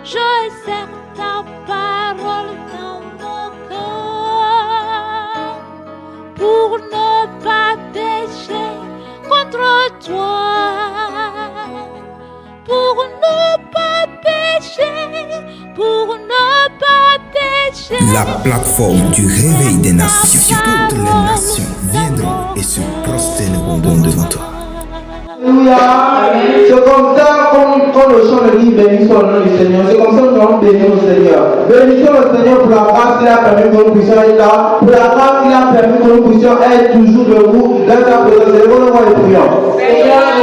Je sers ta parole dans mon cœur pour ne pas pécher contre toi. Pour ne pas pécher, pour ne pas pécher. La plateforme du réveil des nations. Toutes les nations viendront et se prosterneront devant toi. Alléluia. C'est comme ça, comme quand le chant le dit, bénissons le nom du Seigneur. C'est comme ça que nous allons bénir le Seigneur. Bénissons le Seigneur pour la grâce qu'il a permis que nous puissions être là. Pour la grâce qu'il a permis que nous puissions être toujours debout dans sa présence. C'est le bon moment et prions.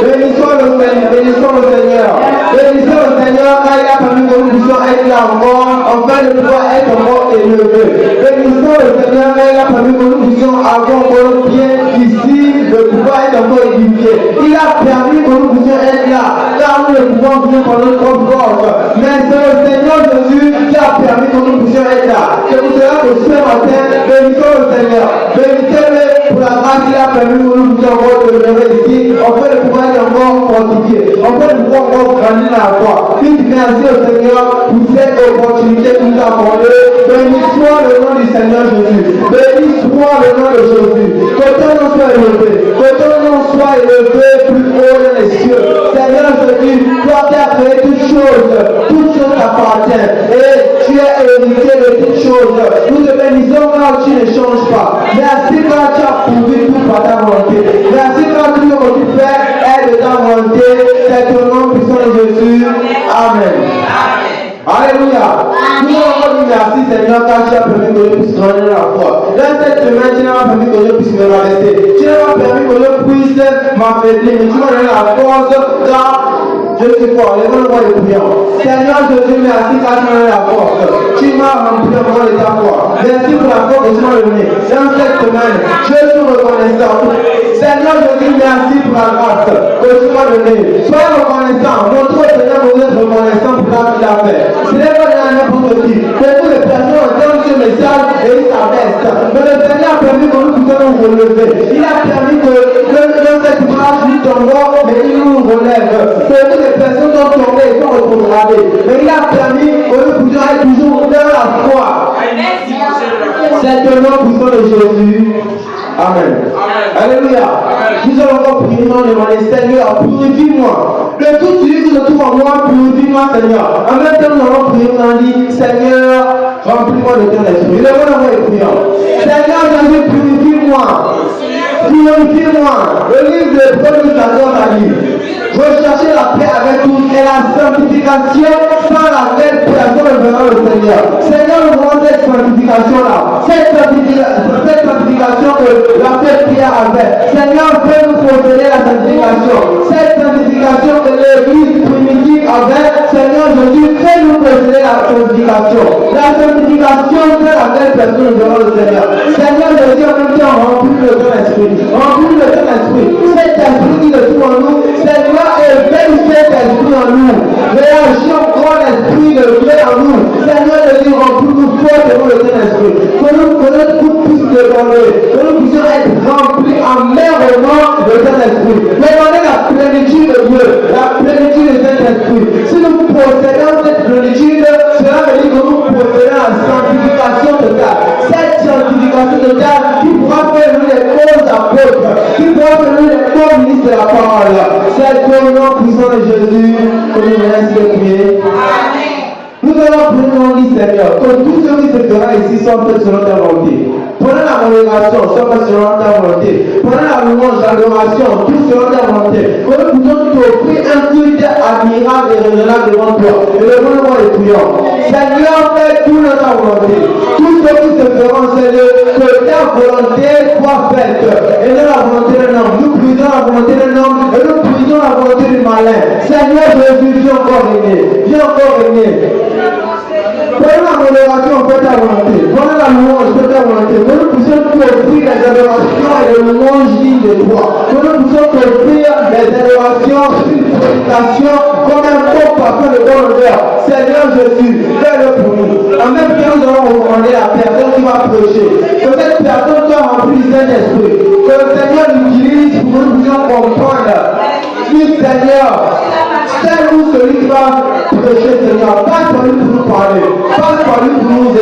Bénissons le Seigneur. Bénissons le Seigneur. Bénissons le Seigneur car il a permis que nous puissions être là encore, afin de pouvoir être encore élevés. Bénissons le Seigneur car il a permis que nous puissions avoir encore le pied ici, de pouvoir être encore édifiés. Il a permis que nous puissions être là, car nous ne pouvons venir par notre propre force. Mais c'est le Seigneur Jésus qui a permis que nous puissions être là. C'est pour cela que ce matin, bénissons le Seigneur. Bénissez-le pour la grâce qu'il a permis que nous puissions encore demeurer ici, afin de pouvoir être encore fortifiés, afin de pouvoir encore grandir dans la foi. Dites merci au Seigneur pour cette opportunité qu'il nous a accordée. Béni soit le nom du Seigneur Jésus. Béni soit le nom de Jésus. Que ton nom soit élevé. Que ton nom soit élevé plus haut dans les cieux. Seigneur Jésus, toi qui as créé toutes choses t'appartiennent. Et tu es héritier de toutes choses. Nous te bénissons car tu ne changes pas. Merci car tu as pourvu tout par ta volonté. Merci car tout ce que tu fais est de ta volonté. C'est ton nom puissant de Jésus. Amen. Alléluia. Nous allons dire merci Seigneur car tu as permis que je puisse grandir dans la foi. Dans cette semaine, tu n'as pas permis que je puisse me rabaisser. Tu n'as pas permis que je puisse m'affaiblir. Mais tu m'as donné la force car je suis fort. Lève-moi et prions. Seigneur Jésus, merci car tu m'as donné la force. Tu m'as rempli encore de ta foi. Merci pour la force que tu m'as donnée. Dans cette semaine, je suis reconnaissant. Seigneur Jésus, merci pour la grâce que tu m'as donnée. Sois reconnaissant. Montre au Seigneur que vous êtes reconnaissant pour ce qu'il a fait. Ce n'est pas dans n'importe qui. Beaucoup de personnes entendent ce message et ils s'abaissent. Mais le Seigneur a permis que nous puissions nous relever. Il a permis que cette grâce nous tombe, mais il nous relève. Beaucoup de personnes sont tombées et sont retrogradées. Mais il a permis que nous puissions être toujours dans la foi. C'est le nom puissant de Jésus. Amen. Alléluia. Nous allons encore prier, nous demander, Seigneur, purifie-moi. De tout celui qui se trouve en moi, purifie-moi, Seigneur. En même temps, nous allons prier, nous allons dire, Seigneur, remplis-moi de ton esprit. Lève-moi et prions. Seigneur Jésus, purifie-moi. Purifie-moi. Le livre de Paul nous accorde à lire. Rechercher la paix avec tous et la sanctification sans laquelle personne ne verra le Seigneur. Seigneur, nous voulons cette sanctification-là. Cette sanctification que l'apôtre Pierre avait. Seigneur, fais-nous posséder la sanctification. Cette sanctification que l'église primitive avait. Seigneur Jésus, fais-nous posséder la sanctification. La sanctification sans laquelle personne ne verra le Seigneur. Seigneur Jésus, en même temps, remplis le ton esprit. Remplis le ton esprit. Cet esprit qui est tout en nous. Seigneur, éveille cet esprit en nous. Réagis encore l'esprit de Dieu en nous. Seigneur Jésus, remplis-nous fort devant le Saint-Esprit. Que notre coupe puisse déborder. Que nous puissions être remplis en merveillement de Saint-Esprit. Demandez la plénitude de Dieu. La plénitude de Saint-Esprit. Si nous possédons cette plénitude, cela veut dire que nous possédons la sanctification totale. Cette sanctification totale qui pourra faire nous les bons apôtres. Qui pourra faire nous les bons ministres de la parole. C'est au nom puissant de Jésus que nous venons de prier. Nous allons prier, Seigneur, que tous ceux qui se feront ici sont faits selon ta volonté. Prenez la congrégation, soit faits selon ta volonté. Prenez la louange, l'adoration, tout selon ta volonté. Que nous puissions t'offrir un culte admirable et raisonnable devant toi. Et le bon nom est priant. Seigneur, fais tout dans ta volonté. Tous ceux qui se feront, Seigneur, que ta volonté soit faite. Et non la volonté d'un homme. Nous brisons la volonté d'un homme et nous brisons la volonté du malin. Seigneur Jésus, viens encore régner. Viens encore régner. Prenez la modération, faites ta volonté. Prenez la louange, faites ta volonté. Que nous puissions t'offrir les adorations et les louanges dignes de toi. Que nous puissions t'offrir les adorations, une prédication, comme un bon parfum de bonne odeur. Seigneur Jésus, fais-le pour nous. En même temps, nous allons recommander la personne qui va prêcher. Que cette personne soit remplie du Saint-Esprit. Que le Seigneur l'utilise pour que nous puissions comprendre. Dis Seigneur, c'est nous celui qui va prêcher, Seigneur. Pas celui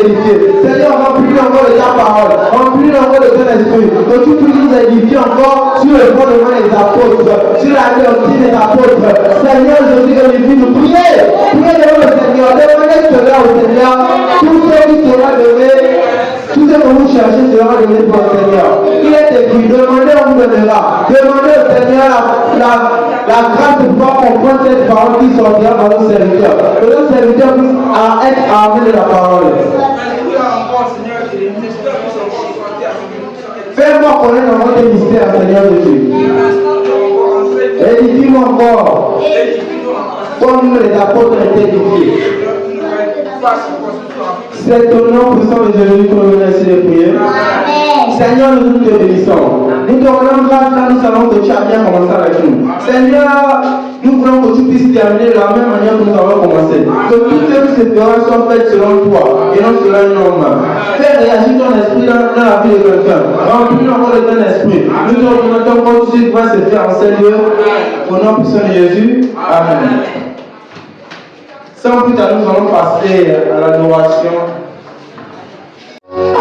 édifier. Seigneur, remplis-nous encore de ta parole. Remplis-nous encore de ton esprit. Que tu puisses nous édifier encore sur le fondement des apôtres, sur la doctrine des apôtres. Seigneur Jésus, édifie-nous. Priez. Priez devant le Seigneur. Demandez cela au Seigneur. Tout ce qui sera donné, tout ce que vous cherchez sera donné pour le Seigneur. Il est écrit, demandez, on vous donnera. Demandez au Seigneur la grâce de pouvoir comprendre cette parole qui sortira par nos serviteurs. Que nos serviteurs puissent être armés de la parole. Fais-moi connaître encore tes mystères, Seigneur Jésus. Édifie-moi encore. Comme les apôtres étaient édifiés. C'est au nom puissant de Jésus que nous remercions de prier. Seigneur, nous te bénissons. Nous te rendons grâce car nous savons que tu as bien commencé avec nous. Seigneur, nous voulons que tu puisses terminer de la même manière que nous avons commencé. Que toutes ces expériences soient faites selon toi et non selon un homme. Fais réagir ton esprit dans la vie de quelqu'un. Remplis-nous encore de ton esprit. Nous te remettons quand tout ce qui va se faire en ces lieux. Au nom puissant de Jésus. Amen. Sans plus tarder, nous allons passer à l'adoration. Oh,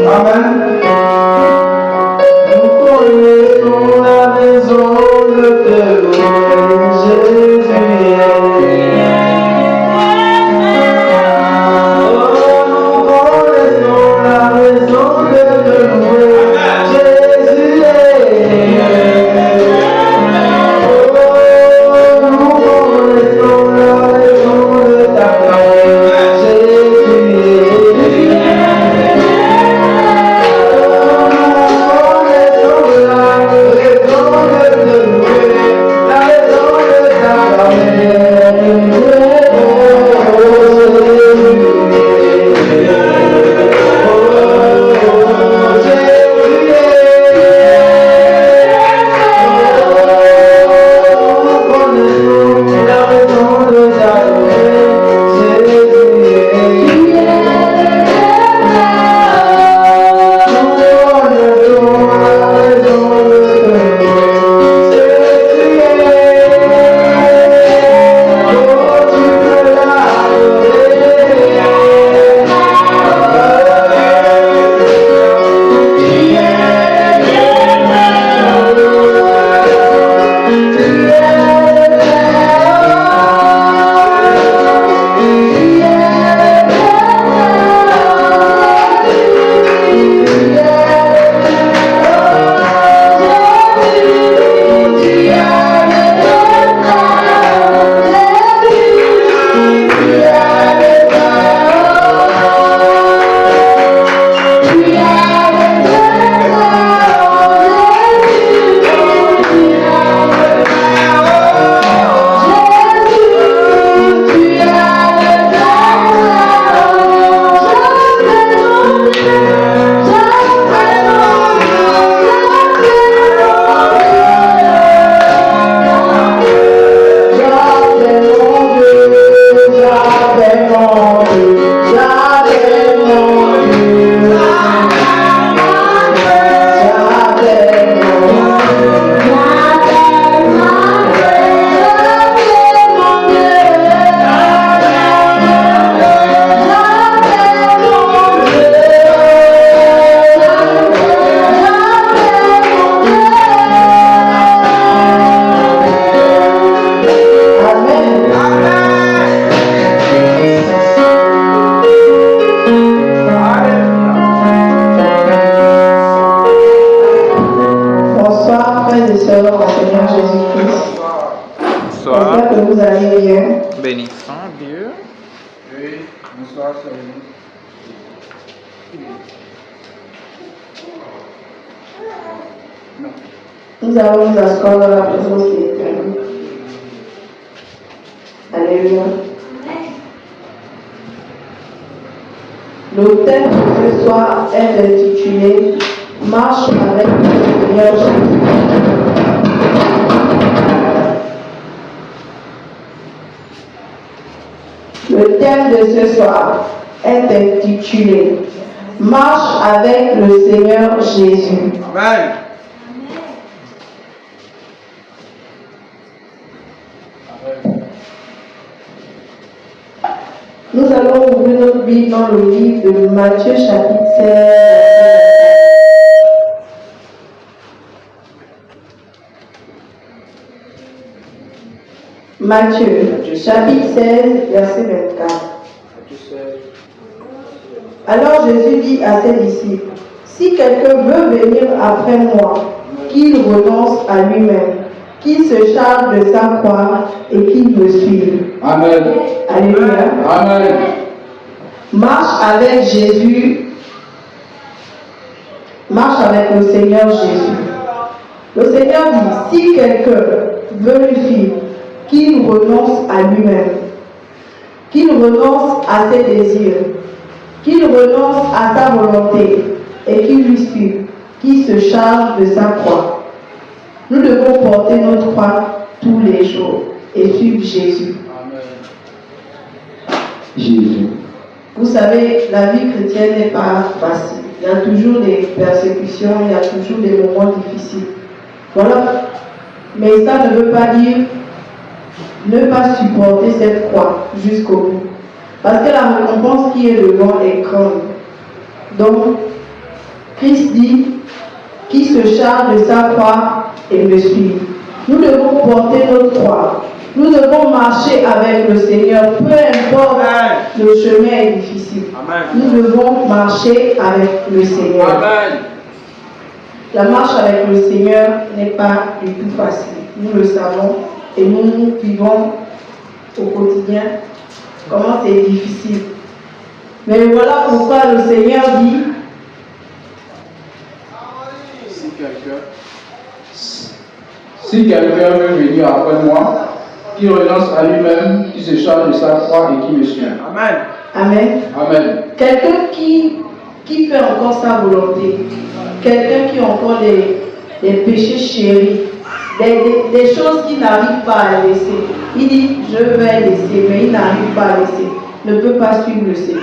Amen. Nous connaissons la maison. Seigneur Jésus-Christ. Bonsoir. J'espère que vous allez bien. Bénissons Dieu. Oui, bonsoir, salut. Nous allons nous asseoir dans la présence de l'Éternel. Alléluia. Le thème de ce soir est intitulé Marche avec le Seigneur Jésus. Le thème de ce soir est intitulé Marche avec le Seigneur Jésus. Amen. Nous allons ouvrir notre Bible dans le livre de Matthieu chapitre 16. Matthieu chapitre 16, verset 24. Alors Jésus dit à ses disciples, si quelqu'un veut venir après moi, qu'il renonce à lui-même, qu'il se charge de sa croix et qu'il me suive. Amen. Alléluia. Amen. Marche avec Jésus. Marche avec le Seigneur Jésus. Le Seigneur dit, si quelqu'un veut lui suivre, qu'il renonce à lui-même, qu'il renonce à ses désirs, qu'il renonce à sa volonté et qu'il lui suive, qu'il se charge de sa croix. Nous devons porter notre croix tous les jours et suivre Jésus. Jésus. Vous savez, la vie chrétienne n'est pas facile. Il y a toujours des persécutions, il y a toujours des moments difficiles. Voilà. Mais ça ne veut pas dire ne pas supporter cette croix jusqu'au bout. Parce que la récompense qui est devant est grande. Donc, Christ dit qui se charge de sa croix et me suit. Nous devons porter notre croix. Nous devons marcher avec le Seigneur, peu importe le chemin est difficile. Amen. Nous devons marcher avec le Seigneur. Amen. La marche avec le Seigneur n'est pas du tout facile. Nous le savons et nous vivons au quotidien comment c'est difficile. Mais voilà pourquoi le Seigneur dit Si quelqu'un veut venir après moi, qu'il renonce à lui-même, qu'il se charge de sa croix et qu'il me suive. Amen. Amen. Amen. Quelqu'un qui fait encore sa volonté, quelqu'un qui a encore des péchés chéris, des choses qu'il n'arrive pas à laisser. Il dit, je vais laisser, mais il n'arrive pas à laisser. Ne peut pas suivre le Seigneur.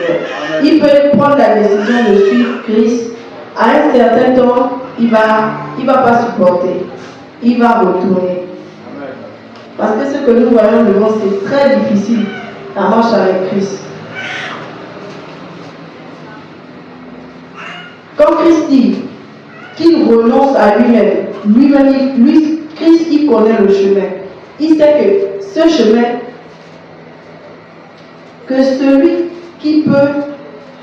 Il peut prendre la décision de suivre Christ. À un certain temps, il va pas supporter. Il va retourner. Parce que ce que nous voyons devant, c'est très difficile, la marche avec Christ. Comme Christ dit qu'il renonce à lui-même, Christ il connaît le chemin. Il sait que ce chemin, que celui qui peut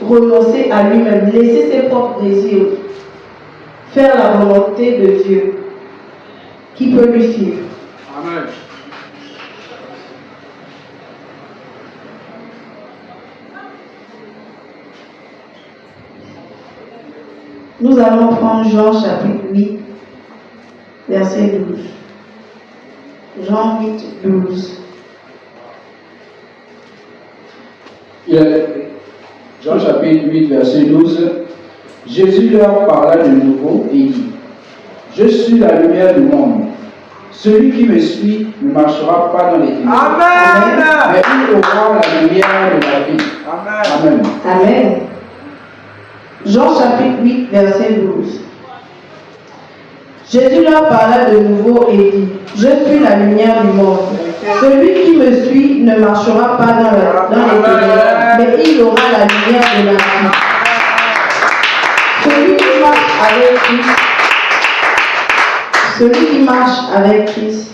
renoncer à lui-même, laisser ses propres désirs, faire la volonté de Dieu, qui peut lui suivre. Amen. Nous allons prendre Jean chapitre 8, verset 12. Jean 8, 12. Jean chapitre 8, verset 12. Jésus leur parla de nouveau et dit, je suis la lumière du monde. Celui qui me suit ne marchera pas dans les ténèbres. Amen. Mais il aura la lumière de la vie. Amen. Amen. Amen. Jean chapitre 8, verset 12. Jésus leur parla de nouveau et dit, je suis la lumière du monde. Celui qui me suit ne marchera pas dans les ténèbres, mais il aura la lumière de la vie. Celui qui marche avec Christ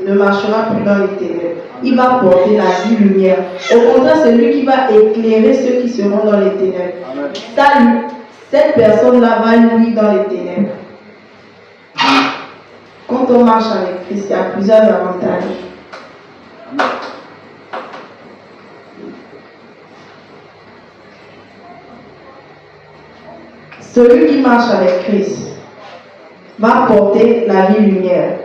ne marchera plus dans les ténèbres. Il va porter la vie lumière. Au contraire, c'est lui qui va éclairer ceux qui seront dans les ténèbres. Cette personne-là va lui dans les ténèbres. on marche avec Christ, il y a plusieurs avantages. Celui qui marche avec Christ va porter la vie lumière.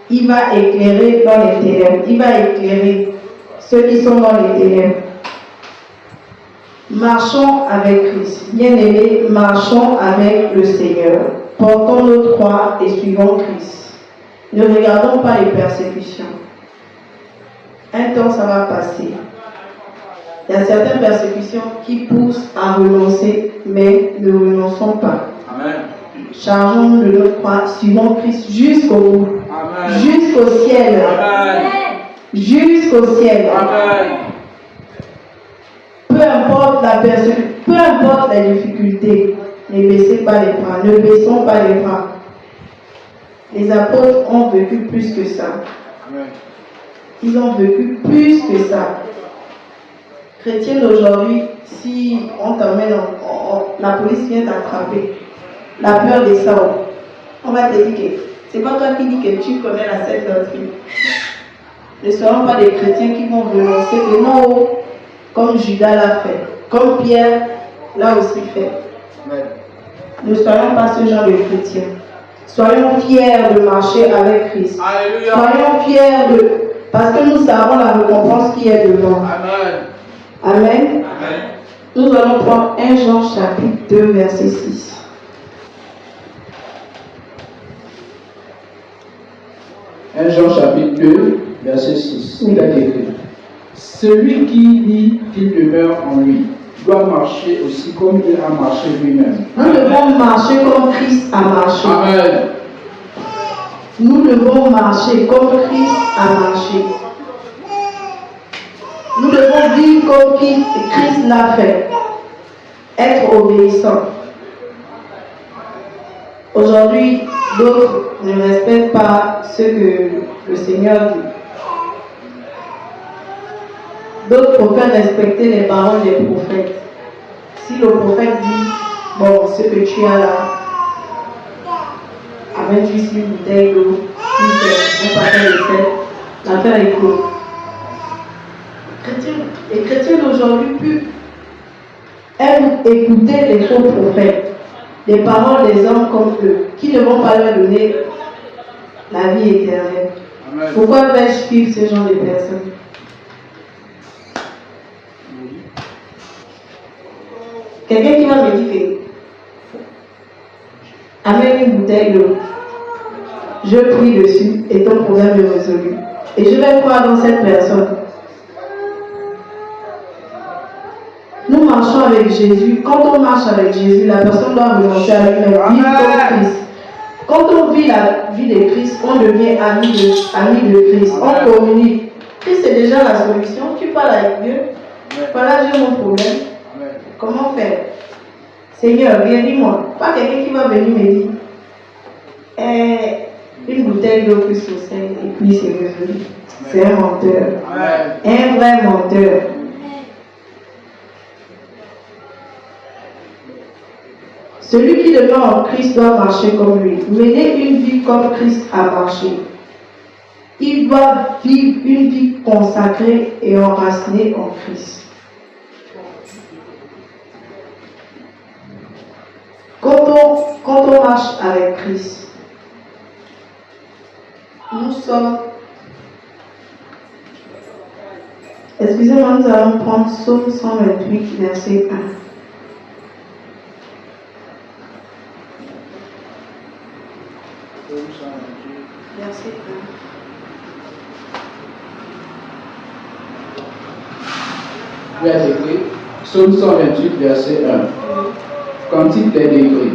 Il va éclairer dans les ténèbres. Il va éclairer ceux qui sont dans les ténèbres. Marchons avec Christ. Bien-aimés, marchons avec le Seigneur. Portons notre croix et suivons Christ. Ne regardons pas les persécutions. Un temps, ça va passer. Il y a certaines persécutions qui poussent à renoncer, mais ne renonçons pas. Amen. Chargeons de notre croix, suivons Christ jusqu'au bout. Amen. Jusqu'au ciel. Amen. Jusqu'au ciel. Amen. Peu importe la personne, peu importe les difficultés, ne baissez pas les bras, ne baissons pas les bras. Les apôtres ont vécu plus que ça. Amen. Ils ont vécu plus que ça. Chrétien d'aujourd'hui, si on t'emmène, la police vient t'attraper, la peur des sorts, on va te dire que c'est pas toi qui dis que tu connais la Sainte Doctrine. Ne serons pas des chrétiens qui vont renoncer, mais non, comme Judas l'a fait, comme Pierre l'a aussi fait. Ne soyons pas ce genre de chrétiens. Soyons fiers de marcher avec Christ. Alléluia. Soyons fiers de... Parce que nous savons la récompense qui est devant. Amen. Amen. Amen. Nous allons prendre 1 Jean chapitre 2, verset 6. 1 Jean chapitre 2, verset 6. Oui. Il a écrit: celui qui dit qu'il demeure en lui doit marcher aussi comme il a marché lui-même. Nous devons marcher comme Christ a marché. Amen. Nous devons marcher comme Christ a marché. Nous devons vivre comme Christ l'a fait. Être obéissant. Aujourd'hui, d'autres ne respectent pas ce que le Seigneur dit. D'autres préfèrent respecter les paroles des prophètes. Si le prophète dit, bon, ce que tu as là, avec juste une bouteille d'eau, plus un paquet de sel, l'affaire est close. Les chrétiens d'aujourd'hui aiment écouter les faux prophètes, les paroles des hommes comme eux, qui ne vont pas leur donner la vie éternelle. Amen. Pourquoi vais-je suivre ce genre de personnes? Quelqu'un qui va me dire que amène une bouteille d'eau, je prie dessus et ton problème est résolu. Et je vais croire dans cette personne. Nous marchons avec Jésus. Quand on marche avec Jésus, la personne doit renoncer à lui-même, vivre comme Christ. Quand on vit la vie de Christ, on devient ami de Christ. On communique. Christ est déjà la solution. Tu parles avec Dieu. Voilà, j'ai mon problème. Comment faire? Seigneur, viens, dis-moi. Pas quelqu'un qui va venir me dire une bouteille d'eau plus au sel et puis c'est résolu. C'est un menteur. Un vrai menteur. Celui qui demeure en Christ doit marcher comme lui, mener une vie comme Christ a marché. Il doit vivre une vie consacrée et enracinée en Christ. Quand on marche avec Christ, nous sommes... Excusez-moi, nous allons prendre Psaume 128, verset 1. Verset 1. Il a écrit, Psaume 128, verset 1. Cantique des degrés.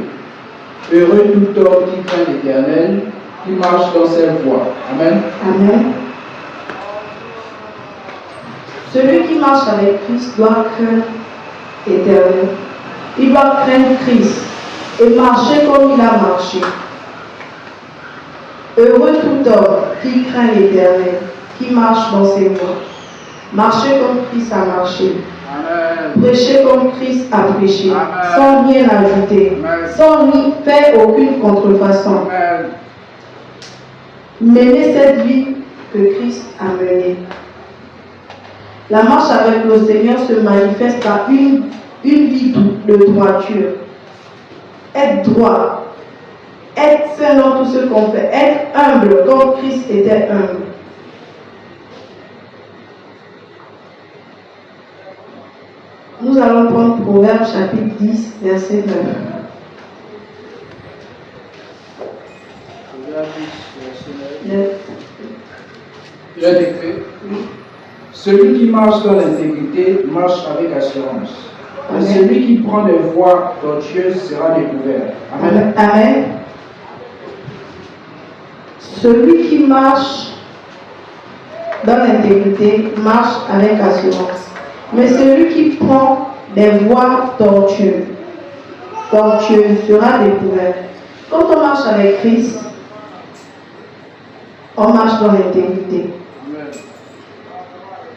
Heureux tout homme qui craint l'Éternel, qui marche dans ses voies. Amen. Amen. Celui qui marche avec Christ doit craindre l'Éternel. Il doit craindre Christ et marcher comme il a marché. Heureux tout homme qui craint l'Éternel, qui marche dans ses voies. Marcher comme Christ a marché. Amen. Prêcher comme Christ a prêché. Amen. Sans rien ajouter. Amen. Sans ni faire aucune contrefaçon. Amen. mener cette vie que Christ a menée. La marche avec le Seigneur se manifeste par une vie de droiture. Être droit, être saint dans tout ce qu'on fait, être humble comme Christ était humble. Nous allons prendre Proverbe chapitre 10, verset 9. Il a écrit, celui qui marche dans l'intégrité marche avec assurance. Et celui qui prend des voies tortueuses sera découvert. Amen. Amen. Celui qui marche dans l'intégrité marche avec assurance. Mais celui qui prend des voies tortueuses sera découvert. Quand on marche avec Christ, on marche dans l'intégrité.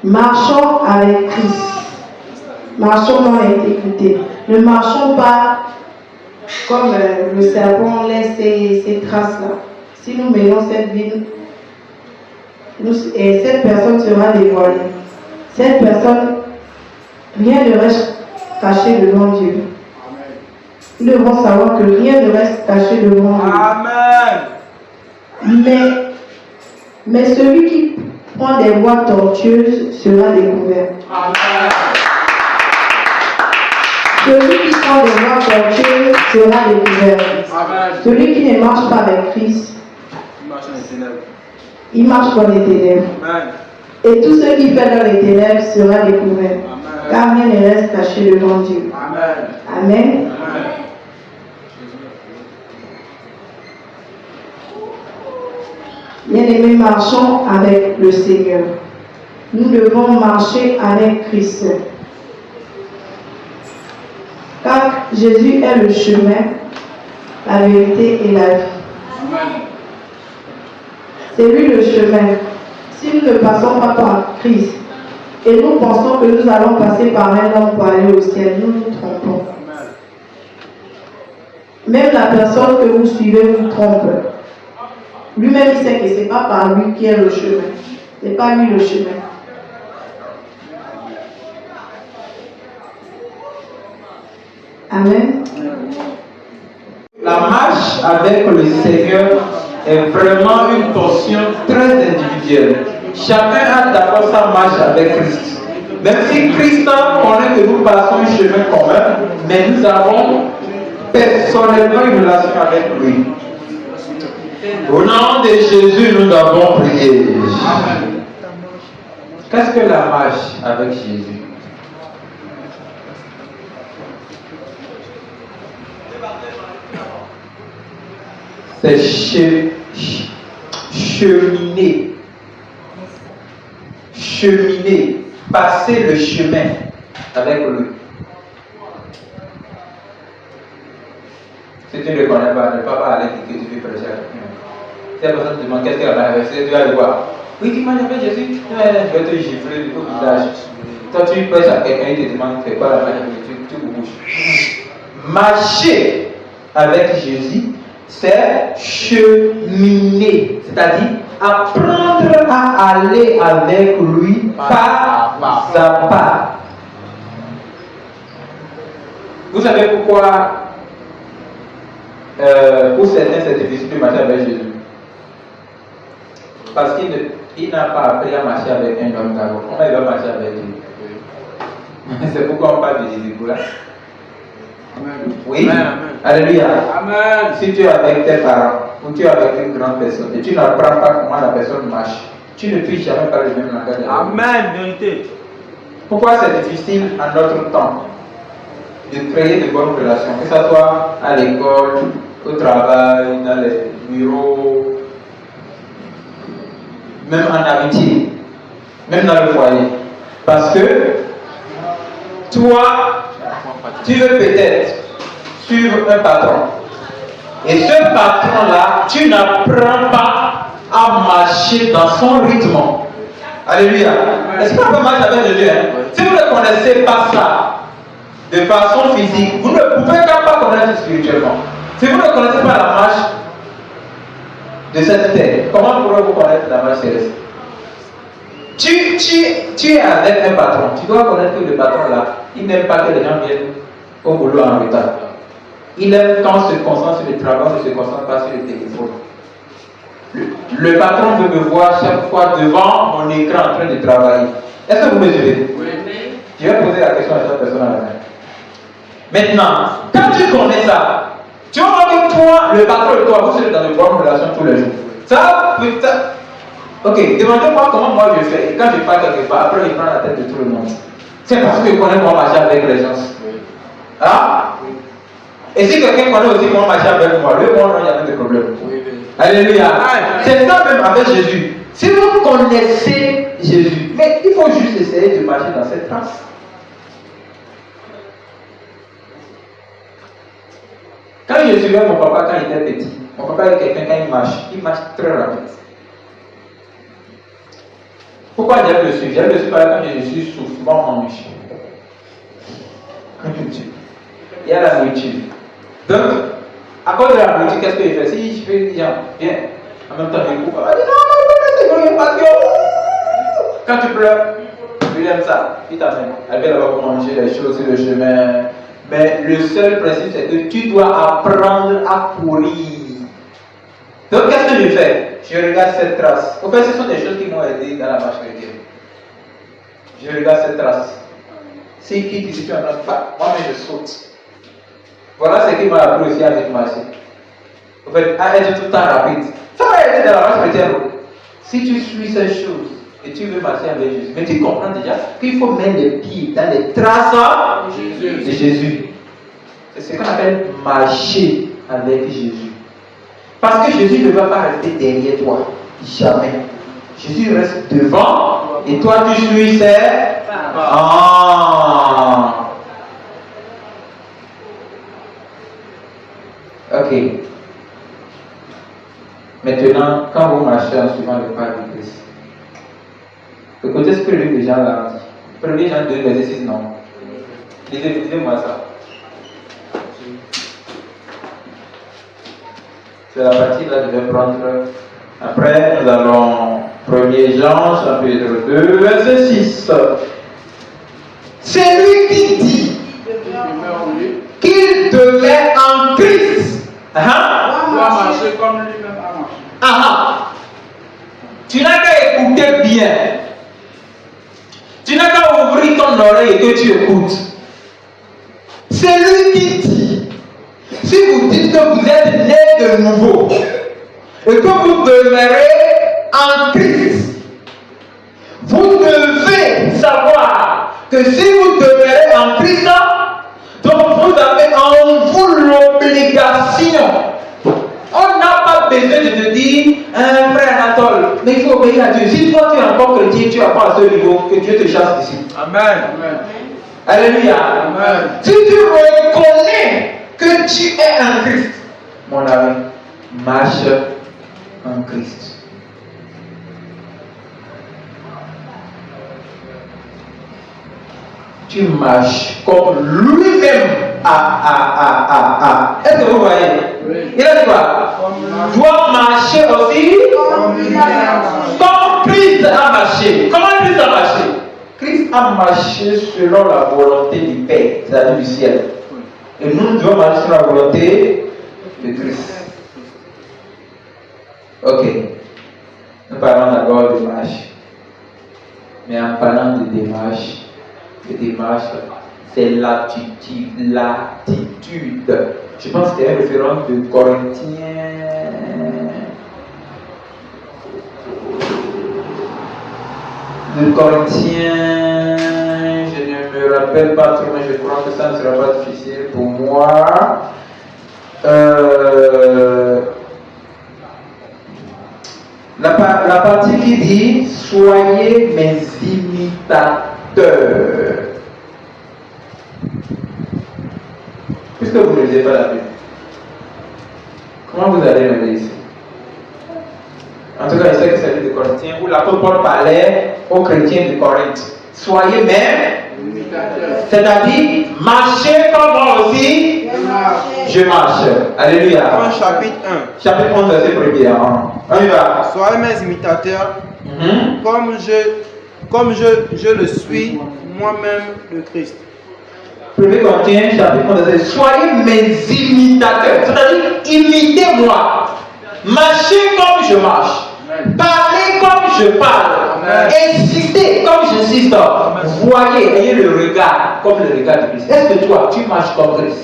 Marchons avec Christ. Marchons dans l'intégrité. Ne marchons pas comme le serpent laisse ses traces-là. Si nous menons cette vie, cette personne sera dévoilée. Cette personne, rien ne reste caché devant Dieu. Nous devons savoir que rien ne reste caché devant Dieu. Amen. Mais celui qui prend des voies tortueuses sera découvert. Amen. Celui qui prend des voies tortueuses sera découvert. Amen. Celui qui ne marche pas avec Christ, Marche dans les ténèbres. il marche dans les ténèbres. Amen. Et tout ce qui fait dans les ténèbres sera découvert. Amen. Car rien ne reste caché devant Dieu. Amen. Amen. Amen. Bien-aimés, marchons avec le Seigneur. Nous devons marcher avec Christ. Car Jésus est le chemin, la vérité et la vie. C'est lui le chemin. Si nous ne passons pas par Christ et nous pensons que nous allons passer par un homme pour aller au ciel, nous nous trompons. Même la personne que vous suivez vous trompe. Lui-même, il sait que ce n'est pas par lui qui est le chemin. Ce n'est pas lui le chemin. Amen. La marche avec le Seigneur est vraiment une portion très individuelle. Chacun a d'abord sa marche avec Christ. Même si Christ connaît que nous passons un chemin commun, mais nous avons personnellement une relation avec lui. Au nom de Jésus, nous avons prié. Qu'est-ce que la marche avec Jésus? C'est cheminer, passer le chemin avec lui. Si tu ne le connais pas, ne pas aller que tu veux prêcher à quelqu'un. Si la personne te demande qu'est-ce qu'elle a fait, tu vas le voir. Oui, tu m'as fait Jésus, je vais te gifler au visage. Toi, tu prêches à quelqu'un, il te demande fais quoi la marche avec Jésus, tu bouges. Marcher avec Jésus, c'est cheminer, c'est-à-dire apprendre à aller avec lui pas à pas. Vous savez pourquoi pour certains c'est difficile de marcher avec Jésus? Parce qu'il n'a pas appris à marcher avec un homme d'abord. Comment il va marcher avec Dieu? C'est pourquoi on parle de Jésus là. Amen. Oui. Amen. Alléluia. Amen. Si tu es avec tes parents ou tu es avec une grande personne et tu n'apprends pas comment la personne marche, tu ne puisses jamais parler le même langage. Amen. Vérité. Pourquoi c'est difficile en notre temps de créer de bonnes relations, que ce soit à l'école, au travail, dans les bureaux, même en amitié, même dans le foyer? Parce que toi, tu veux peut-être suivre un patron. Et ce patron-là, tu n'apprends pas à marcher dans son rythme. Alléluia. Est-ce qu'on peut marcher avec Dieu? Si vous ne connaissez pas ça de façon physique, vous ne pouvez pas connaître spirituellement. Si vous ne connaissez pas la marche, de cette terre, comment pourrez-vous connaître la marche céleste? Tu es avec un patron, tu dois connaître que le patron là, il n'aime pas que les gens viennent au boulot en retard. Il aime quand on se concentre sur le travail, on ne se concentre pas sur le téléphone. Le patron veut me voir chaque fois devant mon écran en train de travailler. Est-ce que vous me suivez? Oui. Je vais poser la question à cette personne à la fin. Maintenant, quand tu connais ça, tu vas voir que toi, le patron et toi, vous êtes dans de bonnes relations tous les jours. Ça, ok, demandez-moi comment moi je fais. Et quand je pars quelque part, après il prend la tête de tout le monde. C'est parce que je connais comment marcher avec les gens. Ah? Et si quelqu'un connaît aussi comment marcher avec moi, lui, moi, il n'y a pas de problème. Alléluia. C'est ça même avec Jésus. Si vous connaissez Jésus, mais il faut juste essayer de marcher dans cette trace. Quand je suivais mon papa quand il était petit, mon papa est quelqu'un quand il marche très rapide. Pourquoi j'aime le suivre? J'aime le suivre quand je suis souvent en mission. Il y a la nourriture. Donc, à cause de la nourriture, qu'est-ce qu'il fait? Si je fais, viens, en même temps, il coupe. Il dit non, pas de quand tu pleures, il aime ça, il t'amène. Elle vient là-bas pour manger les choses sur le chemin. Mais le seul principe, c'est que tu dois apprendre à courir. Donc, qu'est-ce que je fais? Je regarde cette trace. En fait, ce sont des choses qui m'ont aidé dans la marche chrétienne. Je regarde cette trace. Si qui dit, si tu n'en as pas, moi-même je saute. Voilà ce qui m'a appris aussi à marcher. En fait, à être tout le temps rapide. Ça va aider dans la marche chrétienne. Si tu suis ces choses et tu veux marcher avec Jésus, mais tu comprends déjà qu'il faut mettre les pieds dans les traces de Jésus. C'est ce qu'on appelle marcher avec Jésus. Parce que Jésus ne va pas rester derrière toi. Jamais. Jésus reste devant et toi tu suis ses pas. Ok. Maintenant, quand vous marchez en suivant le pas de Christ, écoutez ce que les gens là dit. 1 Jean 2, verset 6, non. Lisez-moi ça. C'est la partie là que je vais prendre. Après, nous allons 1 Jean, chapitre 2, verset 6. C'est lui qui dit qu'il demeure en Christ. Doit marcher comme lui-même a marché. Tu n'as qu'à écouter bien. Tu n'as qu'à ouvrir ton oreille et que tu écoutes. C'est lui qui dit. Si vous dites que vous êtes né de nouveau et que vous demeurez en Christ, vous devez savoir que si vous demeurez en Christ, donc vous avez en vous l'obligation. On n'a pas besoin de te dire, frère Anatole, mais il faut obéir à Dieu. Si toi tu es encore chrétien, tu n'as pas à ce niveau, que Dieu te chasse d'ici. Amen. Alléluia. Amen. Si tu reconnais que tu es en Christ, mon ami, marche en Christ. Tu marches comme lui-même a. Est-ce que vous voyez? Oui. Il a dit quoi? Tu dois marcher aussi comme Christ a marché. Comment Christ a marché? Christ a marché selon la volonté du Père, c'est-à-dire du ciel. Et nous devons marcher sur la volonté de Christ. Ok. Nous parlons d'abord de marche. Mais en parlant de démarche, c'est l'attitude. Je pense qu'il y a une référence de Corinthiens. Je ne me rappelle pas trop, mais je crois que ça ne sera pas difficile pour moi. La partie qui dit soyez mes imitateurs. Puisque vous ne lisez pas la Bible, comment vous allez me ici? En tout cas, il sait que c'est le livre de Corinthiens où l'apôtre Paul parlait aux chrétiens de Corinthe. Soyez même, c'est-à-dire marchez comme moi aussi je marche. Alléluia. Dans chapitre 1. Chapitre 11, verset 1er. On y va. Soyez mes imitateurs, comme je le suis moi-même de Christ. 1 Corinthiens, chapitre 11, verset. Soyez mes imitateurs. C'est-à-dire, imitez-moi. Marchez comme je marche. Parlez comme je parle. Insistez comme j'insiste. Voyez, ayez le regard comme le regard de Christ. Est-ce que toi, tu marches comme Christ?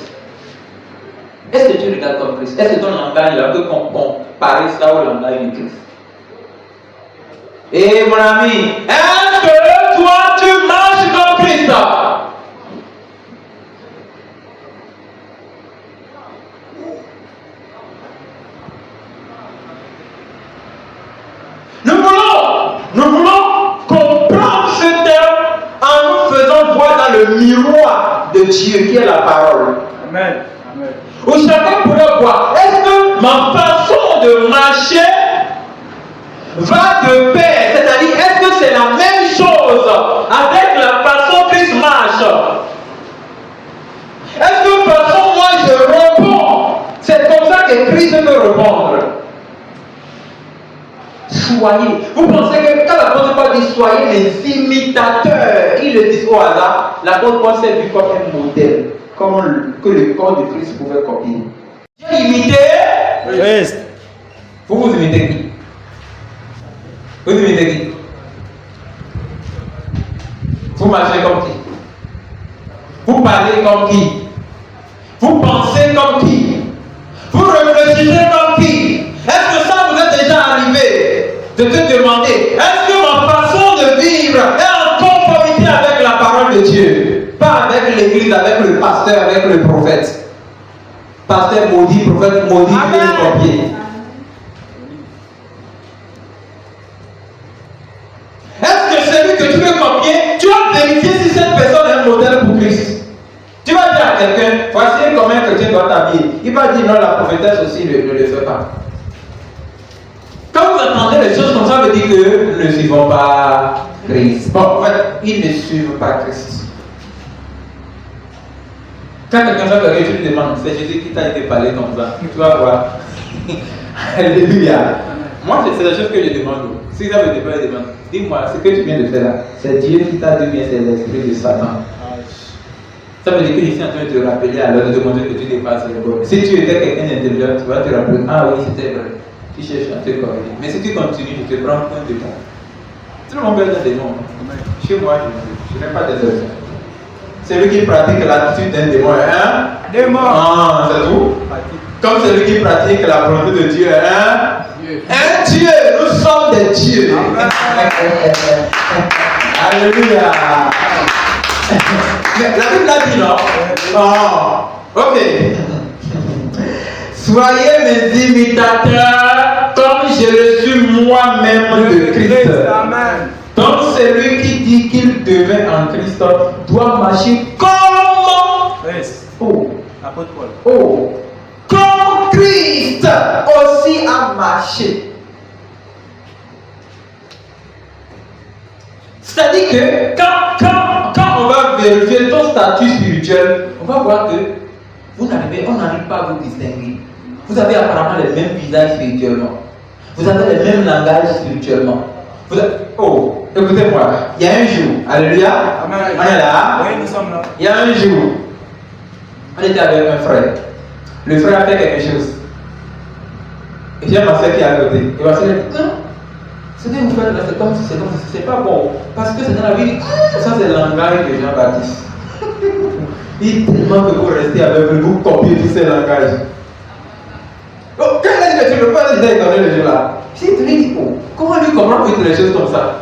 Est-ce que tu regardes comme Christ? Est-ce que ton langage est un peu comparé ça au langage de Christ? Et mon ami, est-ce que toi, tu marches comme Christ? Nous voulons comprendre ce terme en nous faisant voir dans le miroir de Dieu qui est la parole. Amen. Où chacun pourrait voir, est-ce que ma façon de marcher va de pair? C'est-à-dire, est-ce que c'est la même chose avec la façon que Christ marche? Est-ce que façon moi je réponds? C'est comme ça que Christ peut répondre. Soyez. Vous pensez que quand l'apôtre Paul dit soyez mes imitateurs, il le dit au hasard, l'apôtre Paul s'est vu comme un modèle, que le corps de Christ pouvait copier. Dieu imité Christ. Vous imitez qui? Vous imitez qui? Vous marchez comme qui? Vous parlez comme qui? Vous pensez comme qui? Vous réfléchissez comme qui? Est-ce que ça vous est déjà arrivé de te demander, est-ce que ma façon de vivre est en conformité avec la parole de Dieu? Pas avec l'église, avec le pasteur, avec le prophète. Pasteur maudit, prophète maudit, tu veux le copier. Est-ce que celui que tu veux copier, tu vas vérifier si cette personne est un modèle pour Christ? Tu vas dire à quelqu'un, voici comment que tu dois t'habiller. Il va dire non, la prophétesse aussi ne le fait pas. Quand vous entendez les choses comme ça, vous dites que nous ne suivons pas Christ. Bon, en fait, ils ne suivent pas Christ. Quand quelqu'un fait quelque chose, tu lui demandes, c'est Jésus qui t'a été parlé comme ça. Tu vas voir. Alléluia. Moi, c'est la chose que je demande. Si ça me demande, dis-moi, ce que tu viens de faire là, c'est Dieu qui t'a dit bien, c'est l'esprit de Satan. Ça veut dire que je suis en train de te rappeler alors de te montrer que tu dépasses les bornes. Si tu étais quelqu'un d'intelligent, tu vas te rappeler, ah oui, c'était vrai. Tu cherches à te corriger. Mais si tu continues, je te prends un démon. Tout le monde veut un démon. Chez moi, je n'ai pas de démon. Celui qui pratique l'attitude d'un démon est un démon. Ah, c'est tout. Comme celui qui pratique la volonté de Dieu est un Dieu. Nous sommes des dieux. Alléluia. Mais la Bible l'a dit, non? Oh, ok. Soyez mes imitateurs comme je le suis moi-même de Christ. Amen. Donc celui qui dit qu'il devient en Christ doit marcher comme comme Christ aussi a marché. C'est-à-dire que quand on va vérifier ton statut spirituel, on va voir que on n'arrive pas à vous distinguer. Vous avez apparemment les mêmes visages spirituellement. Vous avez les mêmes langages spirituellement. Oh, écoutez-moi. Il y a un jour, alléluia. Amen. On est là. Oui, nous sommes là. Il y a un jour, on était avec un frère. Le frère a fait quelque chose. Et j'ai ma soeur qui est à côté. Et ma soeur dit, non, ce que vous faites là, c'est pas bon. Parce que c'est dans la vie. Ça, c'est le langage de Jean-Baptiste. Il tellement que vous restez avec lui, vous copiez tous ces langages. Donc, quand il a dit que tu ne peux pas déjà étonner les gens là, si tu lui dis, oh, comment lui comprendre toutes les choses comme ça?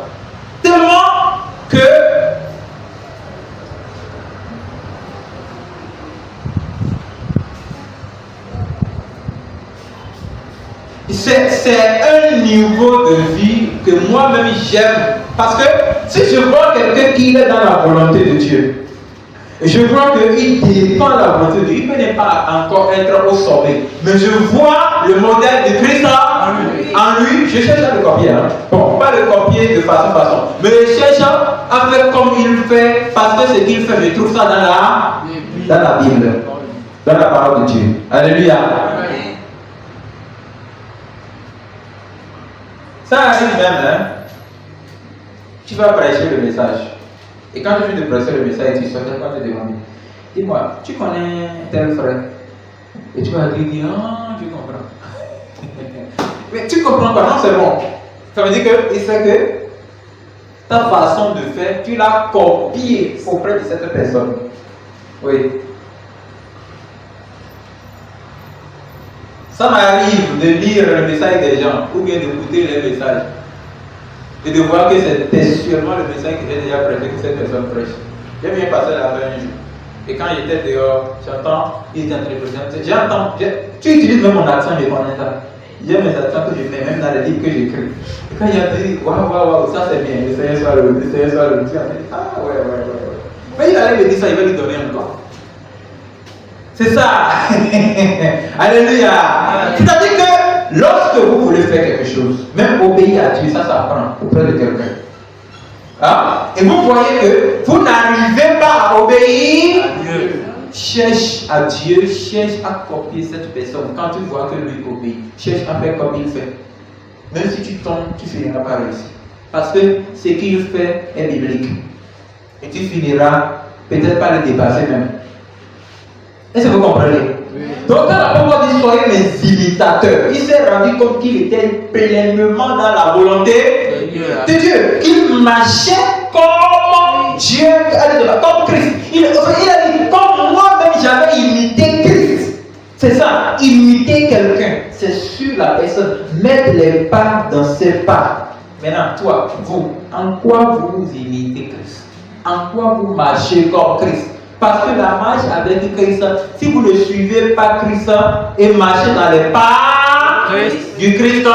Tellement que c'est un niveau de vie que moi-même j'aime. Parce que si je vois quelqu'un qui est dans la volonté de Dieu, je vois qu'il dépend de la volonté de Dieu, il ne peut pas encore être au sommet. Mais je vois le modèle de Christ en lui. Je cherche à le copier. Bon, pas le copier de façon. Mais je cherche à faire comme il fait, parce que ce qu'il fait, je trouve ça dans la Bible. dans la parole de Dieu. Alléluia. Ça arrive même, hein. Tu vas prêcher le message. Et quand tu finis de prêcher le message, tu sors, quand tu demandes, dis-moi, tu connais tel frère? Et tu vas dire, ah, je comprends. Mais tu comprends pas, non, c'est bon. Ça veut dire que, il sait que ta façon de faire, tu l'as copiée auprès de cette personne. Oui. Ça m'arrive de lire le message des gens ou bien d'écouter les messages et de voir que c'est sûrement le message que j'ai déjà prêché que cette personne prêche. J'ai bien passé là-bas un jour. Et quand j'étais dehors, j'entends, il était en train de présenter. J'entends, tu utilises même mon accent, je connais ça. J'ai mes accents que je mets même dans les livres que j'écris. Et quand il a dit, waouh, ça c'est bien, le Seigneur soit le Dieu. Ah ouais. Mais il allait me dire ça, il va lui donner encore. C'est ça. Alléluia. C'est-à-dire que lorsque vous voulez faire quelque chose, même obéir à Dieu, ça s'apprend auprès de quelqu'un. Hein? Et vous voyez que vous n'arrivez pas à obéir à Dieu. Cherche à Dieu, cherche à copier cette personne. Quand tu vois que lui obéit, cherche à faire comme il fait. Même si tu tombes, tu finiras par réussir. Parce que ce qu'il fait est biblique. Et tu finiras peut-être par le dépasser même. Est-ce que vous comprenez? Oui. Donc quand la parole dit soyez mes imitateurs, il s'est rendu compte qu'il était pleinement dans la volonté de Dieu. Il marchait comme Dieu, comme Christ. Il a dit comme moi-même j'avais imité Christ. C'est ça, imiter quelqu'un. C'est sur la personne. Mettre les pas dans ses pas. Maintenant, toi, vous, en quoi vous imitez Christ? En quoi vous marchez comme Christ? Parce que la marche avec Christ, si vous ne suivez pas Christ et marchez dans les pas du Christ,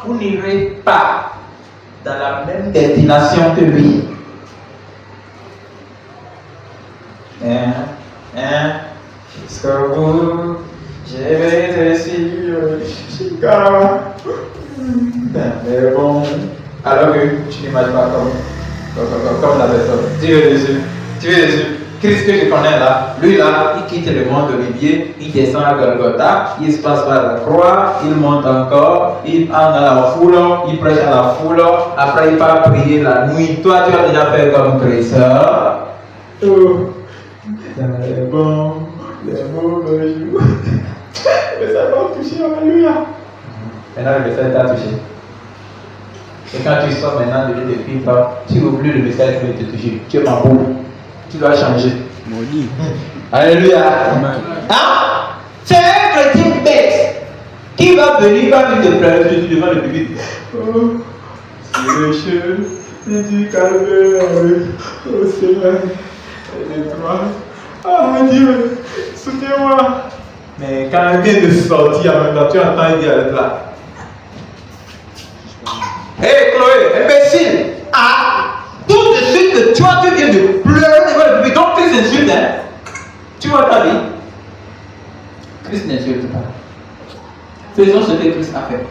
vous n'irez pas dans la même destination que lui. Jusqu'au bout, je vais te suivre jusqu'à. Mais bon, alors que tu ne marches pas comme la personne. Tu veux Jésus. Christ que je connais là, lui là, il quitte le monde Olivier, il descend à Golgotha, il se passe par la croix, il monte encore, il entre dans la foule, il prêche à la foule, après il part prier la nuit. Toi, tu as déjà fait comme Christ. Oh, dans les bons, les mauvais jours. Mais ça va toucher, alléluia. Maintenant, le message t'a touché. Et quand tu sors maintenant de l'île de Pipe, tu oublies le message qui va te toucher. Tu es ma boule. Tu dois changer. Maudit. Alléluia. Hein? C'est un chrétien bête qui va venir te pleurer devant le public. Oh, c'est le chef du calvaire. Oh Seigneur, aide-moi. Ah Dieu, soutenez-moi. Mais quand il vient de sortir en même temps, tu entends il dit avec là. Hé Chloé, imbécile! Ah! Tout de suite, tu viens de pleurer devant le public. Donc Christ insulte, hein? Tu vois ta vie? Christ n'insulte pas. Faisons ce que Christ a fait.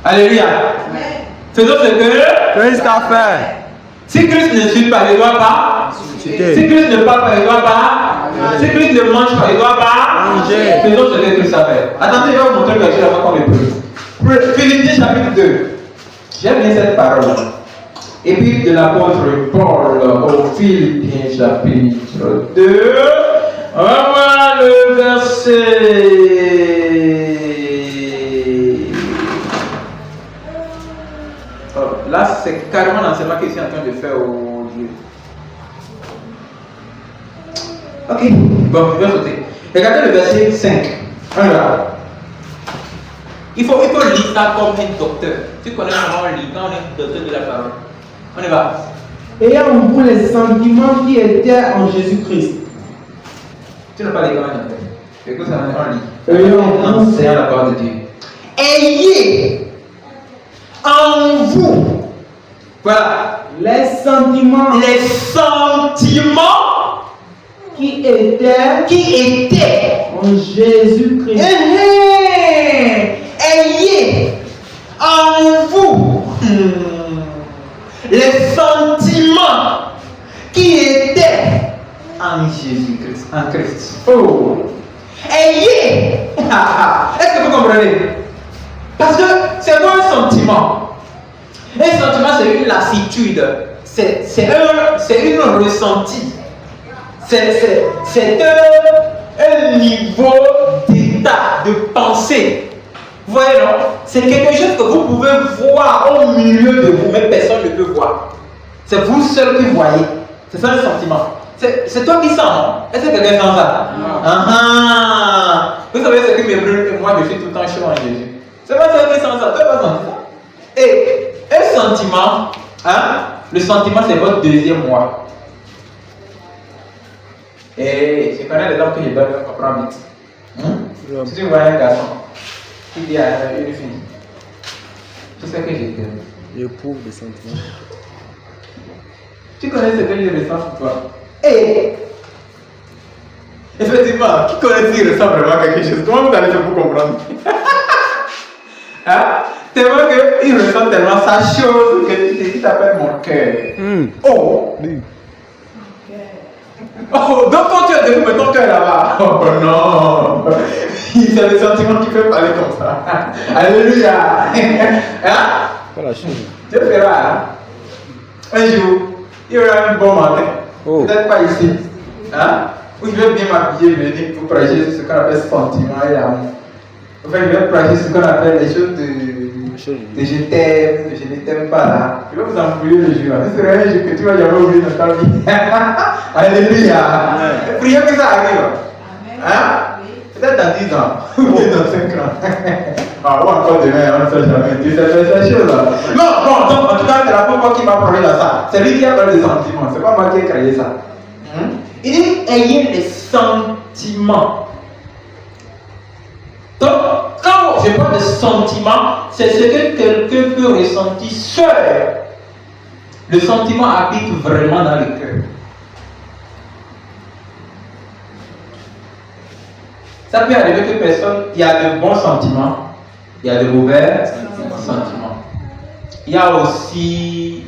Alléluia. Faisons ce que Christ a fait. Si Christ n'insulte pas, il ne doit pas. Si Christ ne parle pas, il ne doit pas. Si Christ ne mange pas, il ne doit pas. Faisons ce que Christ a fait. Attendez, je vais vous montrer quelque chose avant qu'on le preuve. Philippiens chapitre 2. J'aime bien cette parole. Et puis de l'apôtre Paul au Philippiens chapitre 2. On va voir le verset. Là, c'est carrément l'enseignement qu'il est en train de faire au Dieu. Ok, bon, je vais sauter. Regardez le verset 5. Regarde. Il faut lire ça comme un docteur. Tu connais comment on lit quand on est docteur de la parole. On y va. Ayant en vous les sentiments qui étaient en Jésus-Christ. Tu n'as pas les commandes. Écoute ça, on lit. On enseigne la parole de Dieu. Ayez en vous. Voilà. Les sentiments qui étaient en Jésus-Christ. Ayez en vous les sentiments qui étaient en Jésus-Christ, en Christ. Oh. Ayez. Est-ce que vous comprenez? Parce que c'est pas un sentiment. Un sentiment, c'est une lassitude. C'est une ressenti. C'est un niveau d'état, de pensée. Vous voyez, non? C'est quelque chose que vous pouvez voir au milieu de vous, mais personne ne peut voir. C'est vous seul qui voyez. C'est ça un sentiment. C'est toi qui sens, non? Est-ce que quelqu'un sent ça? Vous savez ce qui me brûle, et moi je suis tout le temps chaud en Jésus. C'est pas ça qui sent ça, tu n'as pas senti ça. Et un sentiment, le sentiment c'est votre deuxième moi. Et je connais les hommes que je dois comprendre vite. Si tu vois un garçon qui dit à une fille, tu sais que j'ai t'aime. J'éprouve des sentiments. Tu connais ce que je ressens pour toi. Et effectivement, qui connaît s'il ressent vraiment quelque chose? Comment vous allez faire pour comprendre? Tellement qu'il ressent tellement sa chose que tu t'appelles mon cœur. Oh! Oh, donc quand tu es debout, mais ton cœur est là-bas. Oh non! C'est le sentiment qui fait parler comme ça. Alléluia! Pas la chose. Dieu fera. Un jour, il y aura un bon matin. Peut-être pas ici. Où je vais bien m'habiller, venir pour prêcher sur ce qu'on appelle sentiment et amour. Enfin, je vais prêcher sur ce qu'on appelle les choses de je t'aime, de je ne t'aime pas là. Je vais vous embrouiller le jour. Ce serait un jour que tu vas jamais oublier dans ta vie. Alléluia. Priez que ça arrive. Peut-être dans 10 ans, ou bien dans 5 ans. Ou encore demain, on ne sait jamais. Tu sais faire ces choses-là. Non, donc en tout cas, c'est la première fois qui m'a parlé de ça. C'est lui qui a parlé des sentiments. C'est pas moi qui ai créé ça. Il dit ayez les sentiments. Donc, quand je parle de sentiments, c'est ce que quelqu'un peut ressentir seul. Le sentiment habite vraiment dans le cœur. Ça peut arriver que personne, il y a de bons sentiments, il y a de mauvais sentiments. Il y a aussi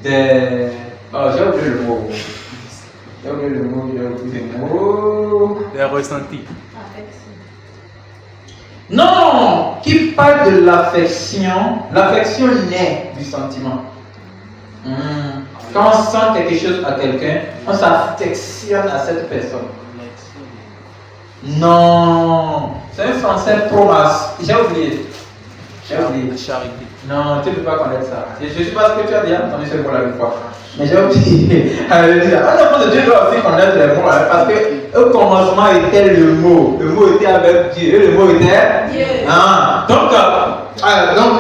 des... Oh, j'ai oublié le mot. J'ai oublié le mot. Des ressentis. Non, qui parle de l'affection. L'affection naît du sentiment. Quand on sent quelque chose à quelqu'un, on s'affectionne à cette personne. Non, c'est un français promas. J'ai oublié. Charité. Non, tu ne peux pas connaître ça. Je ne sais pas ce que tu as déjà entendu ce mot-là une fois. Mais j'ai oublié. Un enfant de Dieu doit aussi connaître les mots, parce que au commencement était le mot. Le mot était avec Dieu. Et le mot était Dieu. Donc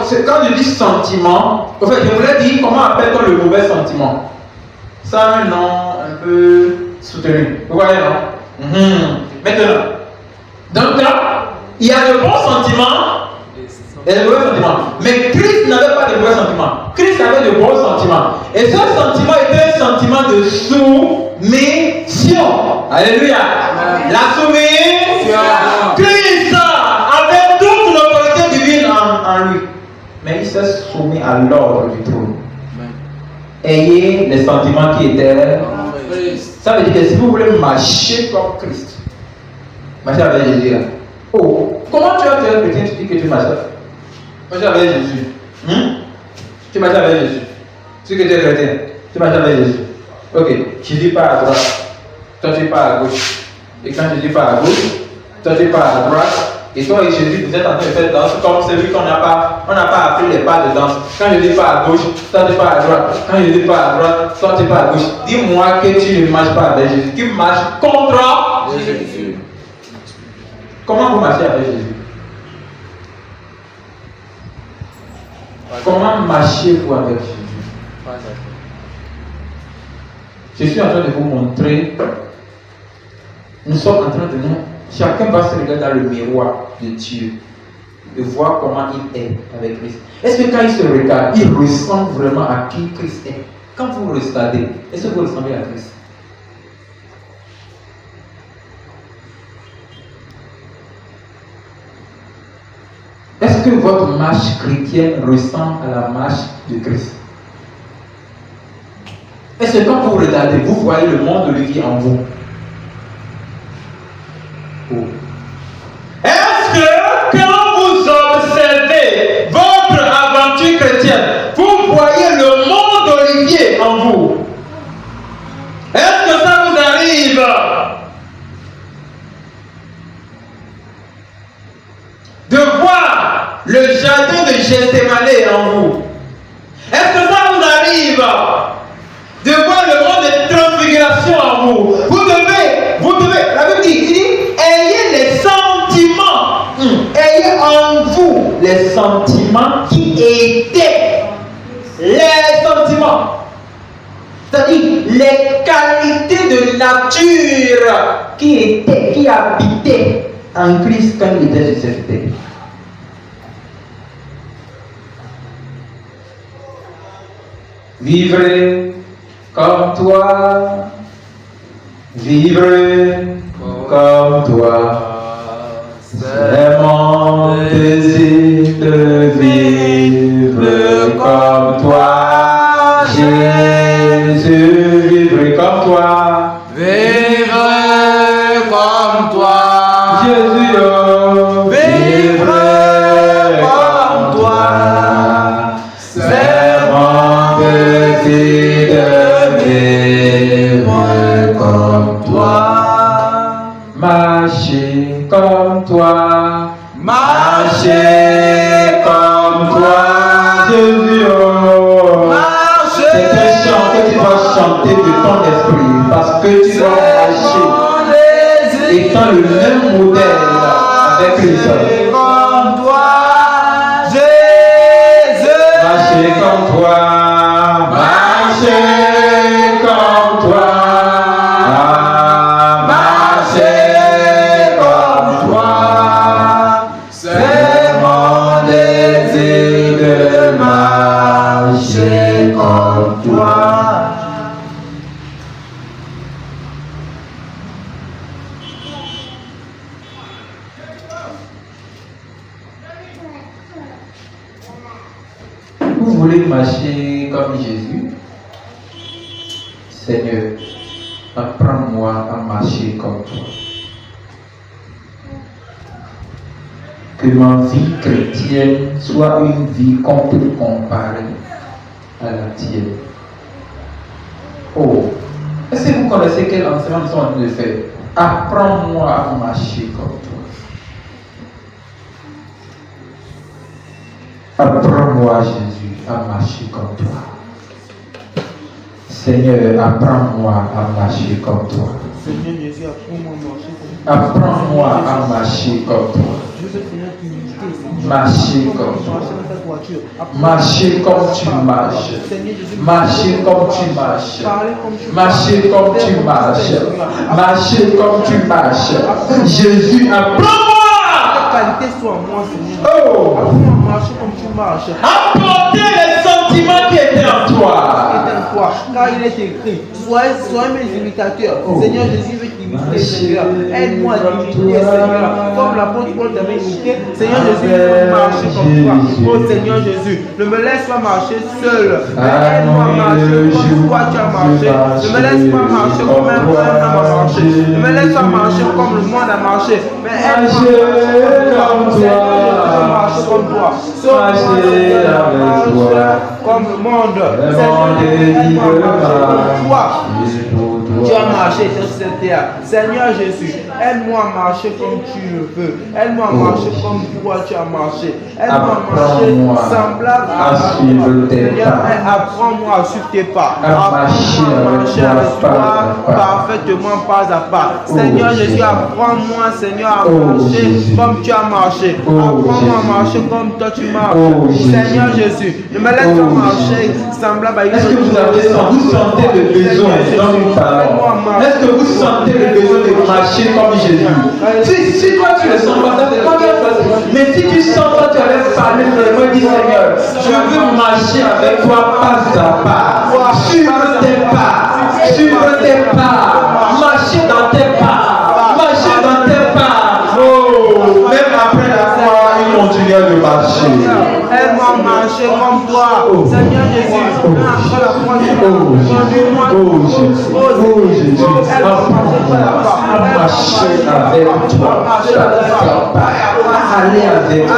c'est quand je dis sentiment, en fait, je voulais dire comment appelle-t-on le mauvais sentiment. Ça a un nom un peu soutenu. Vous voyez, non? Maintenant, donc là, il y a le bon sentiment et le mauvais sentiment. Mais Christ n'avait pas de mauvais sentiments. Christ avait de bons sentiments. Et ce sentiment était un sentiment de soumission. Alléluia. La soumission. Christ avait toute l'autorité divine en lui. Mais il s'est soumis à l'ordre du trône. Ayez les sentiments qui étaient. Ça veut dire que si vous voulez marcher comme Christ, marcher avec Jésus. Oh, comment tu as été chrétien, tu dis que tu marches avec Jésus. Tu marches avec Jésus. Tu dis que tu es chrétien, tu marches avec Jésus. Ok, Jésus part à droite, toi tu pars à gauche. Et quand Jésus part à gauche, toi tu pars à droite. Et toi et Jésus, vous êtes en train de faire danse comme celui qu'on n'a pas appris les pas de danse. Quand Jésus part à gauche, toi tu pars à droite. Quand Jésus part à droite, toi tu pars à gauche. Dis-moi que tu ne marches pas avec Jésus, tu marches contre Jésus. Comment vous marchez avec Jésus? Comment marchez-vous avec Jésus? Je suis en train de vous montrer. Nous sommes en train de nous. Chacun va se regarder dans le miroir de Dieu, de voir comment il est avec Christ. Est-ce que quand il se regarde, il ressemble vraiment à qui Christ est? Quand vous le regardez, est-ce que vous ressemblez à Christ? Est-ce que votre marche chrétienne ressemble à la marche de Christ? Est-ce que quand vous regardez, vous voyez le monde de lui qui est en vous? Est-ce que quand vous observez votre aventure chrétienne, vous voyez le monde Olivier en vous? Est-ce que ça vous arrive? De voir le jardin de Gethsémane en vous? Est-ce que ça vous arrive de voir le monde de transfiguration en vous? Vous devez, la Bible dit, ayez les sentiments, ayez en vous les sentiments qui étaient les sentiments. C'est-à-dire les qualités de nature qui habitaient en Christ quand il était sur cette terre. Vivre comme toi, vivre comme toi, c'est mon désir de vivre comme toi, Jésus, vivre comme toi, vivre comme toi, Jésus, oh, vivre comme toi, c'est mon désir de vivre comme toi, marcher comme toi, marcher comme toi, Jésus, oh, marcher. C'est un chant que tu dois chanter de ton esprit parce que tu dois marcher étant le même modèle avec Christ. Comme toi, Jésus, marcher comme toi, marcher comme toi, marcher comme toi, c'est mon désir de marcher comme toi. Vous voulez marcher comme Jésus? Seigneur, apprends-moi à marcher comme toi. Que ma vie chrétienne soit une vie qu'on peut comparer à la tienne. Oh, est-ce que vous connaissez quel enseignement nous sommes en train de faire? Apprends-moi à marcher comme toi. Apprends-moi, Jésus, à marcher comme toi. Seigneur, apprends-moi à marcher comme toi. Seigneur Jésus, apprends-moi à marcher comme toi. Apprends-moi à marcher comme toi. Je veux Seigneur t'imiter, Seigneur. Marcher comme toi. Marcher dans ta voiture. Marcher comme tu marches. Seigneur Jésus, Marcher comme tu marches. parler comme tu Marcher comme tu marches. Marcher comme tu marches. Jésus, apprends-moi. qualité soit en moi, Seigneur. Oh. Apprends à marcher comme tu marches. Apporter les sentiments qui étaient en toi. Toi, car il est écrit, soyez mes imitateurs. Seigneur Jésus veut t'imiter, Seigneur. Aide-moi à t'imiter, Seigneur. Comme l'apôtre Paul t'avait imité, Seigneur Jésus veut marcher comme toi. Oh Seigneur Jésus, ne me laisse pas marcher seul. Mais aide-moi à marcher comme toi tu as marché. Ne me laisse pas marcher comme un homme a marché. Ne me laisse pas marcher comme le monde a marché. Mais aide-moi comme toi. Marcher comme toi. Marcher avec toi. Comme le monde. Seigneur, toi, tu as marché sur cette terre. Seigneur Jésus, aide-moi à marcher comme tu le veux. Aide-moi à marcher comme toi tu as marché. Aide-moi à marcher semblable à suivre tes pas. Apprends-moi à suivre tes pas. Apprends-moi à marcher avec toi parfaitement pas à pas. Seigneur Jésus, apprends-moi, Seigneur, à marcher comme tu as marché. Apprends-moi à marcher comme toi tu marches. Seigneur Jésus, ne me laisse pas marcher semblable à une autre. Est-ce que vous sentez le besoin dans une parole? Est-ce que vous sentez le besoin de marcher comme Jésus? Si toi tu le sens pas, ça c'est pas bien. Mais si tu sens pas, tu allais parler vraiment et dire Seigneur, je veux marcher avec toi pas à pas. Suivre tes pas. Suivre tes pas. Marcher dans tes pas. Marcher dans tes pas. Oh, même après la foi, il continue de marcher. Aide-moi à marcher comme toi. Seigneur Jésus, après la croix, conduis-moi. Jésus, aide-moi à marcher avec toi. Aller avec toi.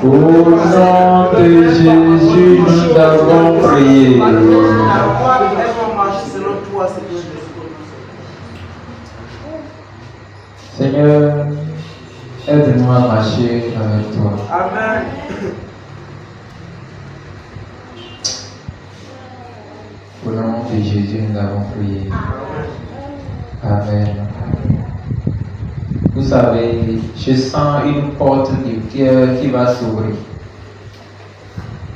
Au nom de Jésus, nous avons prié. Seigneur, aide-nous à marcher avec toi. Amen. Au nom de Jésus, nous avons prié. Amen. Vous savez, je sens une porte de cœur qui va s'ouvrir.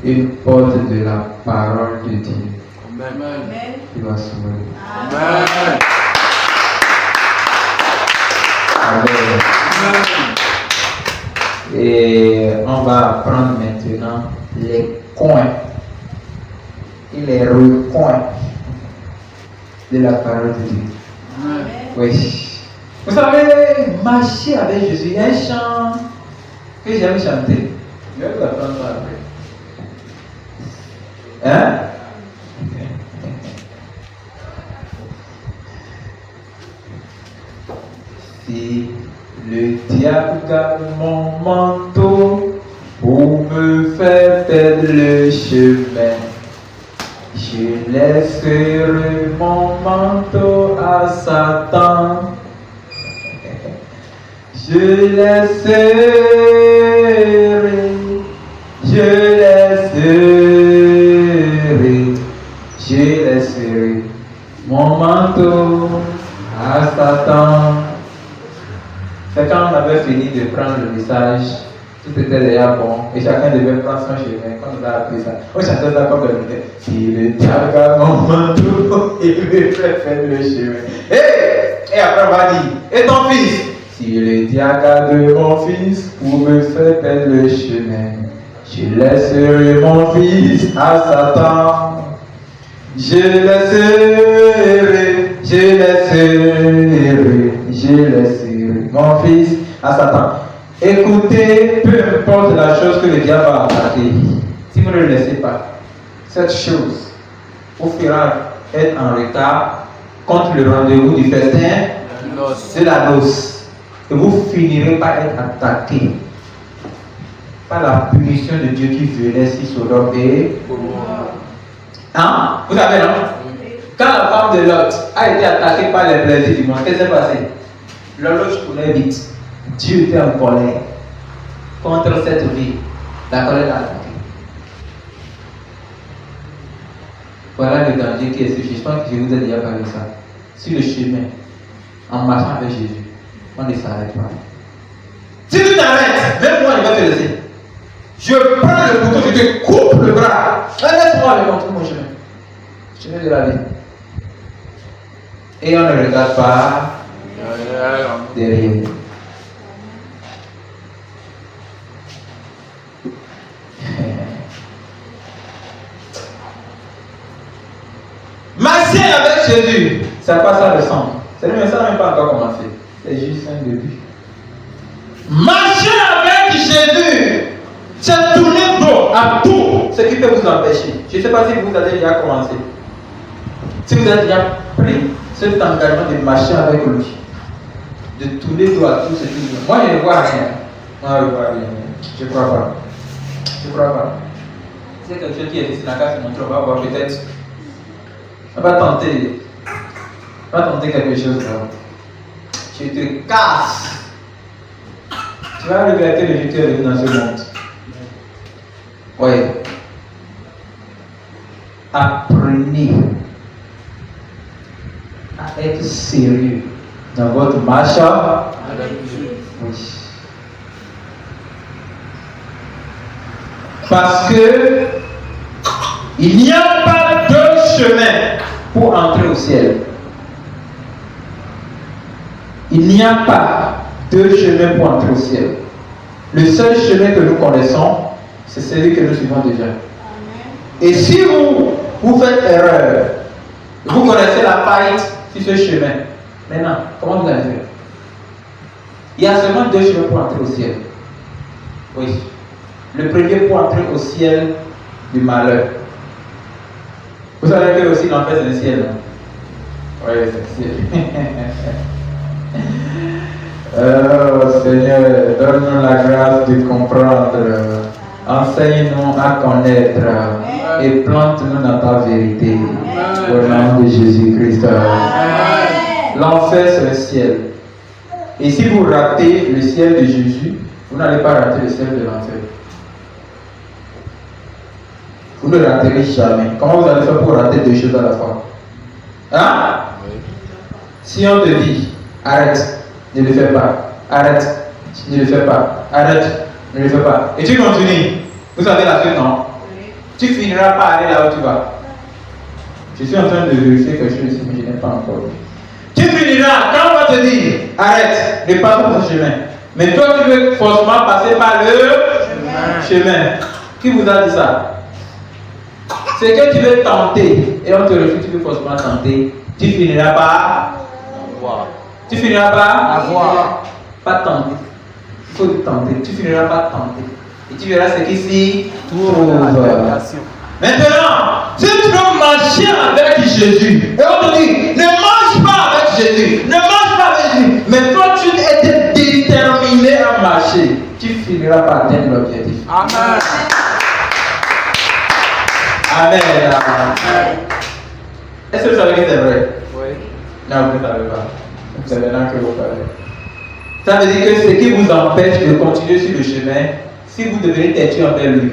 Une porte de la parole de Dieu. Amen. Qui va s'ouvrir. Amen. Amen. Et on va apprendre maintenant les coins et les recoins de la parole de Dieu. Amen. Oui. Vous savez, marcher avec Jésus, il y a un chant que j'aime chanter. Je vais vous apprendre après. Hein? Si le diable garde mon manteau pour me faire perdre le chemin, je laisserai mon manteau à Satan. Je laisserai mon manteau à Satan. C'est quand on avait fini de prendre le message, tout était déjà bon et chacun devait prendre son chemin. Quand on a appris ça, on chantait ça comme le disait. Si le diable garde mon manteau, il me fait faire le chemin. Et après on va dire, et ton fils? Si le diable garde mon fils pour me faire perdre le chemin, je laisserai mon fils à Satan. Je laisserai mon fils à Satan. Écoutez, peu importe la chose que le diable va attaquer, si vous ne le laissez pas, cette chose vous fera être en retard contre le rendez-vous du festin de la noce. Et vous finirez par être attaqué par la punition de Dieu qui venait si Sodome et Gomorrhe. Hein? Vous savez, non? Quand la femme de Lot a été attaquée par les plaisirs du monde, qu'est-ce qui s'est passé? L'horloge tournait vite. Dieu était en colère contre cette vie. La colère l'a attaqué. Voilà le danger qui est sur. Je pense que je vous ai déjà parlé de ça. Sur le chemin, en marchant avec Jésus, on ne s'arrête pas. Si tu t'arrêtes, même moi, je vais te laisser. Je prends le couteau, je te coupe le bras. Laisse-moi aller montrer mon chemin. Chemin de la vie. Et on ne regarde pas derrière. Marcher avec Jésus, c'est à quoi ça ressemble? C'est le message même pas encore commencé. C'est juste un début. Marcher avec Jésus, c'est tourner dos à tout ce qui peut vous empêcher. Je ne sais pas si vous avez déjà commencé. Si vous avez déjà pris cet engagement de marcher avec lui, de tourner dos à tout ce qui vous empêche. Moi, je ne vois rien. Moi, je ne vois rien. Je ne crois pas. Je ne crois pas. C'est quelque chose qui existe dans la case de mon on va voir peut-être. On va tenter. On va tenter quelque chose là. Je te casse. Tu vas regretter le jour que tu es venu dans ce monde. Oui. Apprenez à être sérieux dans votre marche. Oui. Parce que Il n'y a pas deux chemins pour entrer au ciel. Il n'y a pas deux chemins pour entrer au ciel. Le seul chemin que nous connaissons, c'est celui que nous suivons déjà. Et si vous faites erreur, vous connaissez la faille sur ce chemin, maintenant, comment vous allez faire? Il y a seulement deux chemins pour entrer au ciel. Oui. Le premier pour entrer au ciel du malheur. Vous savez que aussi l'enfer c'est le ciel. Oui, c'est le ciel. Oh Seigneur, donne-nous la grâce de comprendre. Enseigne-nous à connaître et plante-nous dans ta vérité. Au nom de Jésus-Christ. L'enfer c'est le ciel. Et si vous ratez le ciel de Jésus, vous n'allez pas rater le ciel de l'enfer. Vous ne raterez jamais. Comment vous allez faire pour rater deux choses à la fois? Hein? Si on te dit, arrête, ne le fais pas, arrête, ne le fais pas, arrête, ne le fais pas. Et tu continues. Vous savez la suite, non? Tu finiras par aller là où tu vas. Je suis en train de vérifier quelque chose ici, mais je n'ai pas encore. Tu finiras, quand on va te dire, arrête, ne passe pas ce chemin. Mais toi, tu veux forcément passer par le chemin. Qui vous a dit ça? C'est que tu veux tenter, et on te refuse, tu veux forcément tenter. Tu finiras par avoir. Tu finiras par avoir. Pas tenter. Il faut tenter. Tu finiras par tenter. Et tu verras ce qui s'y trouve. Maintenant, si tu veux marcher avec Jésus, et on te dit, ne marche pas avec Jésus, ne marche pas avec Jésus, mais toi tu étais déterminé à marcher, tu finiras par atteindre l'objectif. Amen. Amen. Est-ce que vous savez que c'est vrai? Oui. Non, vous ne savez pas. C'est maintenant que vous parlez. Ça veut dire que ce qui vous empêche de continuer sur le chemin, si vous devenez têtu envers lui,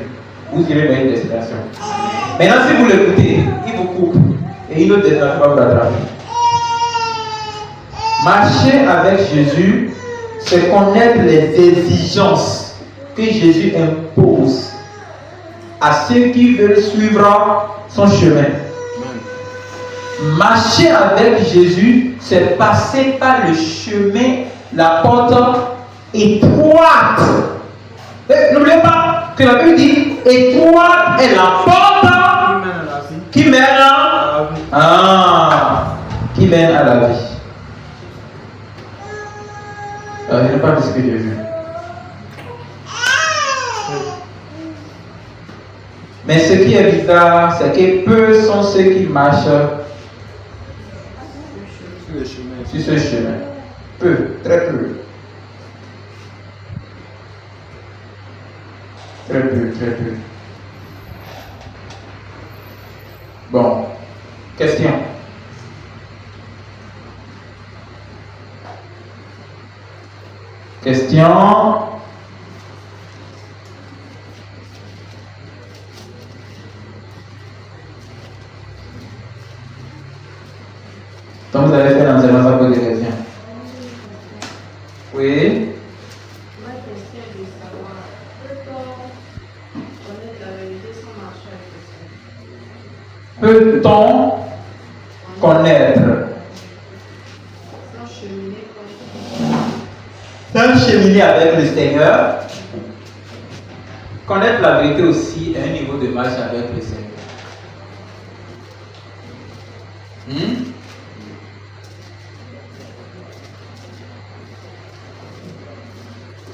vous irez vers une destination. Maintenant, si vous l'écoutez, il vous coupe et une autre destination va vous rattraper. Marcher avec Jésus, c'est connaître les exigences que Jésus impose à ceux qui veulent suivre son chemin. Marcher avec Jésus, c'est passer par le chemin, la porte étroite. N'oubliez pas que la Bible dit étroite est la porte qui mène à la vie. Je n'ai pas dit ce que j'ai vu. Mais ce qui est bizarre, c'est que peu sont ceux qui marchent sur ce chemin. Peu, très peu. Très peu, très peu. Bon, question. Question. Donc vous allez faire l'enseignement sans poser des questions. Oui. Ma question est de savoir, peut-on connaître la vérité sans marcher avec le Seigneur? Peut-on connaître? Sans cheminer comme Sans cheminer avec le Seigneur. Connaître la vérité aussi est un niveau de marche avec le Seigneur.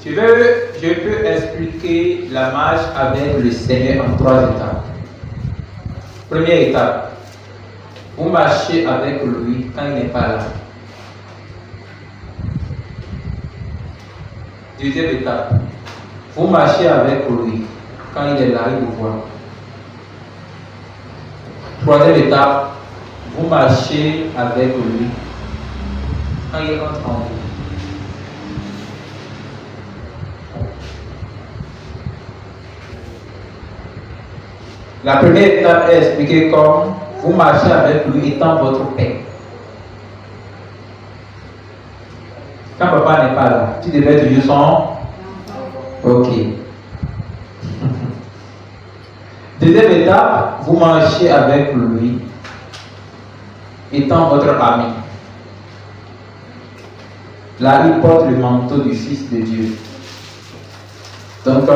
Je peux expliquer la marche avec le Seigneur en 3 étapes. Première étape, vous marchez avec lui quand il n'est pas là. Deuxième étape, vous marchez avec lui quand il est là, il vous voit. Troisième étape, vous marchez avec lui quand il entre en vous. La première étape est expliquée comme vous marchez avec lui étant votre père. Quand papa n'est pas là, tu devais toujours son. Ok. Deuxième étape, vous marchez avec lui, étant votre ami. Là, il porte le manteau du Fils de Dieu. Donc,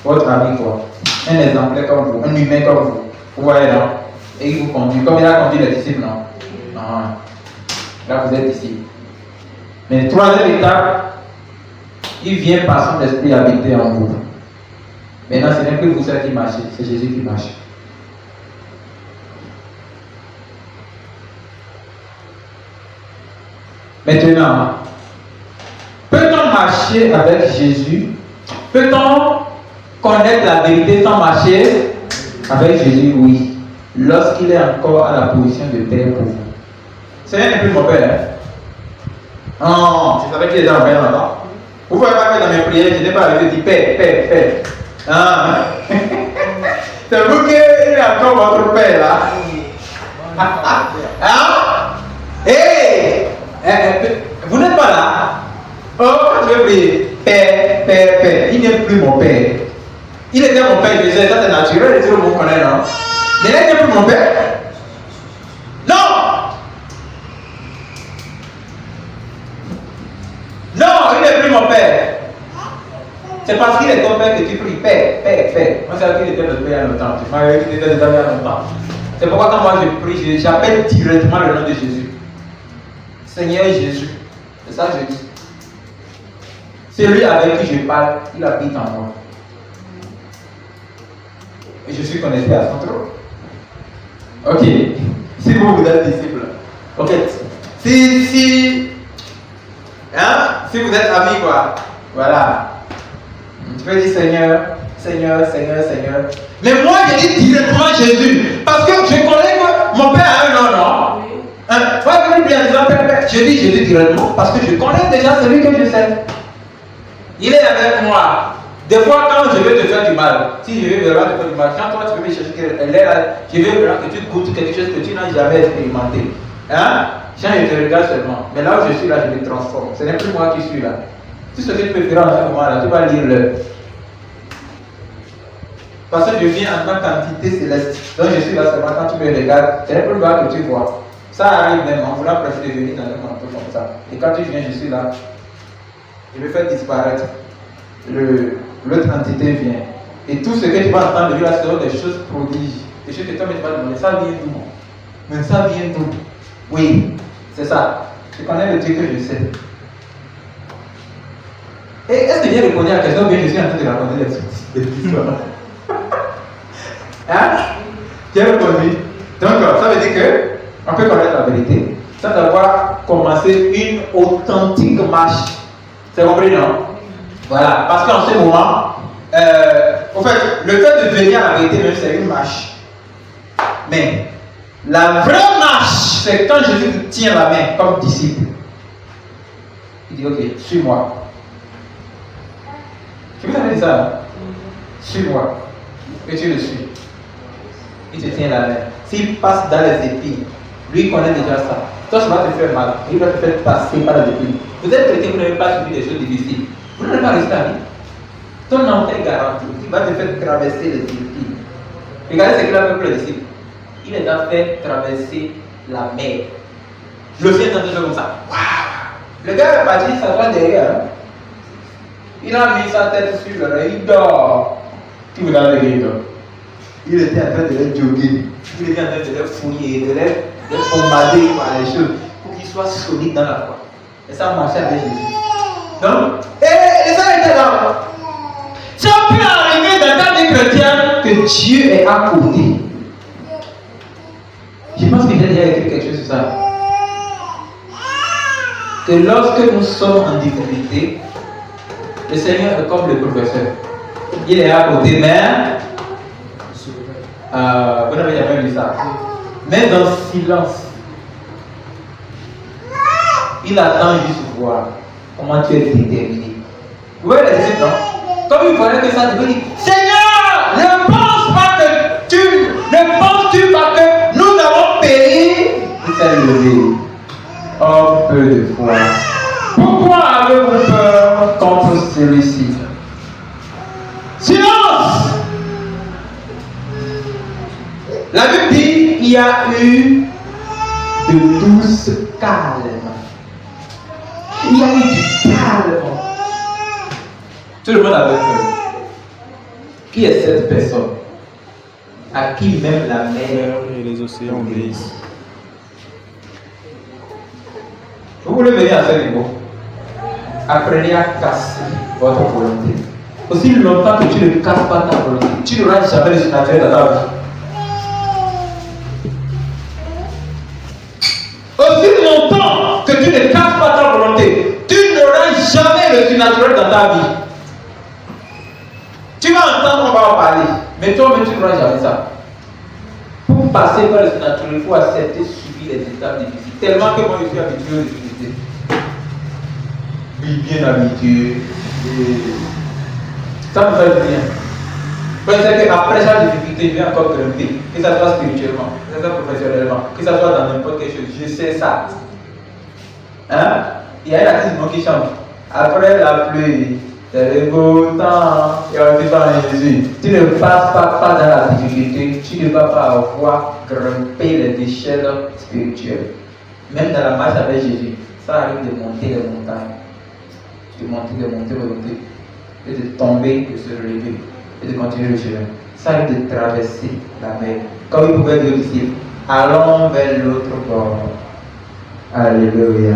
votre ami, quoi. Un exemplaire comme vous, un humain comme vous. Vous voyez, non? Et il vous conduit. Comme il a conduit les disciples, non? Non. Là, vous êtes ici. Mais troisième étape, il vient par son esprit habiter en vous. Maintenant, ce n'est plus vous seul qui marchez, c'est Jésus qui marche. Maintenant, peut-on marcher avec Jésus? Peut-on connaître la vérité sans marcher avec Jésus? Oui. Lorsqu'il est encore à la position de Père pour vous. Seigneur n'est plus mon Père. Hein? Non, je savais qu'il était en Père là-bas. Vous ne pouvez pas faire dans mes prières, je n'ai pas arrivé à dire Père, Père, Père. Ah. C'est vous qui est encore votre Père là. Hein? Hey! Vous n'êtes pas là. Oh, quand je vais prier, Père, Père, Père, il n'est plus mon Père. Il était mon Père, je disais, ça c'est naturel, tout le monde connaît, non? Mais il n'est plus mon Père. Non! Non, il n'est plus mon Père. C'est parce qu'il est ton Père que tu pries, Père, Père, Père. Moi, c'est qu'il était notre Père il y a longtemps. Tu m'as dit qu'il était notre Père il y a longtemps. C'est pourquoi quand moi je prie, j'appelle directement le nom de Jésus. Seigneur Jésus. C'est ça que je dis. C'est lui avec qui je parle, il habite en moi. Et je suis connecté à son trône. Ok. Si vous êtes disciple. Ok. Si vous êtes ami, quoi. Voilà. Tu peux dire Seigneur, Seigneur, Seigneur, Seigneur. Mais moi, je dis directement Jésus. Parce que je connais que mon Père a un nom, non? Je dis Jésus directement parce que je connais déjà celui que je sais. Il est avec moi. Des fois, quand je vais te faire du mal, si je vais vraiment te faire du mal, quand toi tu veux me chercher qu'elle est là, je veux vraiment que tu goûtes quelque chose que tu n'as jamais expérimenté. Hein? Quand je te regarde seulement. Mais là où je suis là, je me transforme. Ce n'est plus moi qui suis là. Tout ce que tu peux faire en ce moment-là, tu vas lire le. Parce que je viens en tant qu'entité céleste. Donc je suis là seulement quand tu me regardes, ce n'est plus moi que tu vois. Ça arrive même en voulant presque venir dans un manteau comme ça. Et quand tu viens, je suis là. Je vais faire disparaître. L'autre entité vient. Et tout ce que tu vas entendre de lui là, ce sont des choses prodiges. Des choses que toi, tu vas demander. Ça vient d'où? Mais ça vient d'où? Oui, c'est ça. Je connais le Dieu que je sais. Et est-ce que j'ai répondu à la question ou bien je suis en train de raconter des histoires? Hein? J'ai répondu. Donc, ça veut dire que on peut connaître la vérité sans avoir commencé une authentique marche. C'est compris, non? Voilà, parce qu'en ce moment, en fait, le fait de venir à la vérité, même, c'est une marche. Mais la vraie marche, c'est quand Jésus vous tient la main comme disciple. Il dit, ok, suis-moi. Je vous avais dit ça, hein? Suis-moi. Et tu le suis. Il te tient la main. S'il passe dans les épines, lui il connaît déjà ça. Toi, ça va te faire mal. Il va te faire passer par les épines. Vous êtes chrétien, vous n'avez pas subi des choses difficiles. Vous n'allez pas rester à vie. Ton entrée est garantie. Il va te faire traverser les épines. Regardez ce qu'il a fait pour les disciples. Il les a fait traverser la mer. Le ciel est en train de faire comme ça. Waouh! Le gars est parti, ça va derrière. Hein? Il a mis sa tête sur le rail, il dort. Qui vous a dit, il dort? Il était en train de les jogger. Il était en train de les fouiller, de les bombarder par les choses pour qu'ils soient solides dans la foi. Et ça marchait avec Jésus. Donc, et ça était là. Ça peut arriver dans ta vie chrétienne que Dieu est à côté. Je pense que j'ai déjà écrit quelque chose sur ça. Que lorsque nous sommes en difficulté, le Seigneur est comme le professeur. Il est à côté, mais vous n'avez jamais vu ça. Mais dans le silence, il attend juste voir comment tu es déterminé. Vous voyez les disciples, non? Comme il fallait que ça te dise, Seigneur, ne penses-tu pas que nous avons péri? Il s'est levé. Oh, peu de foi. Pourquoi avez-vous peur contre celui-ci? Silence! La Bible dit il y a eu de douces calmes. Il y a eu du calme. Tout le monde avait peur. Qui est cette personne à qui même la mer et les océans obéissent? Vous voulez venir à ce niveau? Apprenez à casser votre volonté. Aussi longtemps que tu ne casses pas ta volonté, tu n'auras jamais le surnaturel dans ta vie. Aussi longtemps que tu ne casses pas ta volonté, tu n'auras jamais le surnaturel dans ta vie. Tu vas entendre, on va en parler, mais toi-même tu n'auras jamais ça. Pour passer par le surnaturel, il faut accepter, subir les étapes difficiles. Tellement que moi je suis habitué aux difficultés. Oui, bien habitué. Ça me fait bien. Vous savez qu'après chaque difficulté, je vais encore grimper. Que ça soit spirituellement, que ça soit professionnellement, que ça soit dans n'importe quelle chose. Je sais ça. Hein? Il y a la crise qui chante. Après la pluie, c'est le beau temps. Et on dit pas en Jésus. Tu ne passes pas dans la difficulté. Tu ne vas pas avoir grimper les échelles spirituelles. Même dans la marche avec Jésus, ça arrive de monter les montagnes. De monter, et de tomber, de se relever, et de continuer le chemin. Ça arrive de traverser la mer. Comme il pouvait dire aux disciples, allons vers l'autre bord. Alléluia.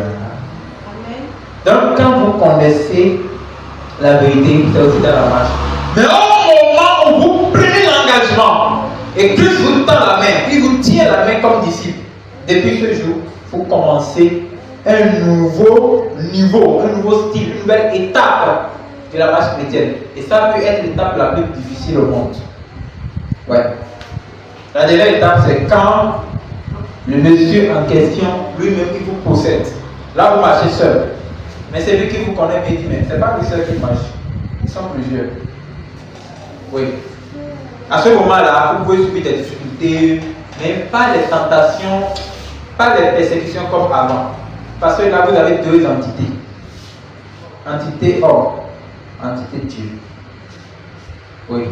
Amen. Donc, quand vous connaissez la vérité, c'est aussi dans la marche. Mais au moment où vous prenez l'engagement, et Christ vous tend la main, il vous tient la main comme disciple, depuis ce jour, vous commencez un nouveau niveau, un nouveau style, une nouvelle étape de la marche chrétienne. Et ça peut être l'étape la plus difficile au monde. Ouais. La dernière étape, c'est quand le monsieur en question, lui-même, il vous possède. Là, vous marchez seul. Mais c'est lui qui vous connaît, mais il dit, mais c'est pas lui seul qui marche. Ils sont plusieurs. Oui. À ce moment-là, vous pouvez subir des difficultés, mais pas les tentations, pas les persécutions comme avant. Parce que là, vous avez deux entités. Entité homme, entité Dieu. Oui.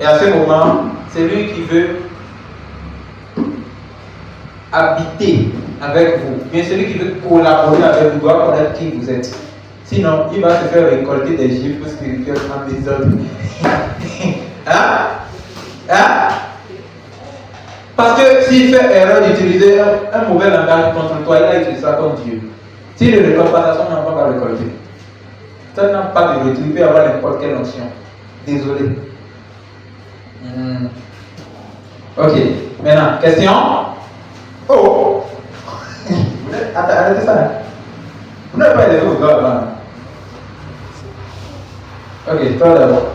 Et à ce moment, c'est lui qui veut habiter avec vous. Bien celui qui veut collaborer avec vous doit connaître qui vous êtes. Sinon, il va se faire récolter des chiffres spirituels en désordre. Hein? Parce que s'il fait erreur d'utiliser un mauvais langage contre toi, il a utilisé ça contre Dieu. S'il ne récolte pas ça, son enfant va récolter. Ça n'a pas de retour, il peut avoir n'importe quelle option. Désolé. Ok, maintenant, question. Oh! Arrêtez ça. Vous n'avez pas élevé vos doigts avant. Ok, toi d'abord.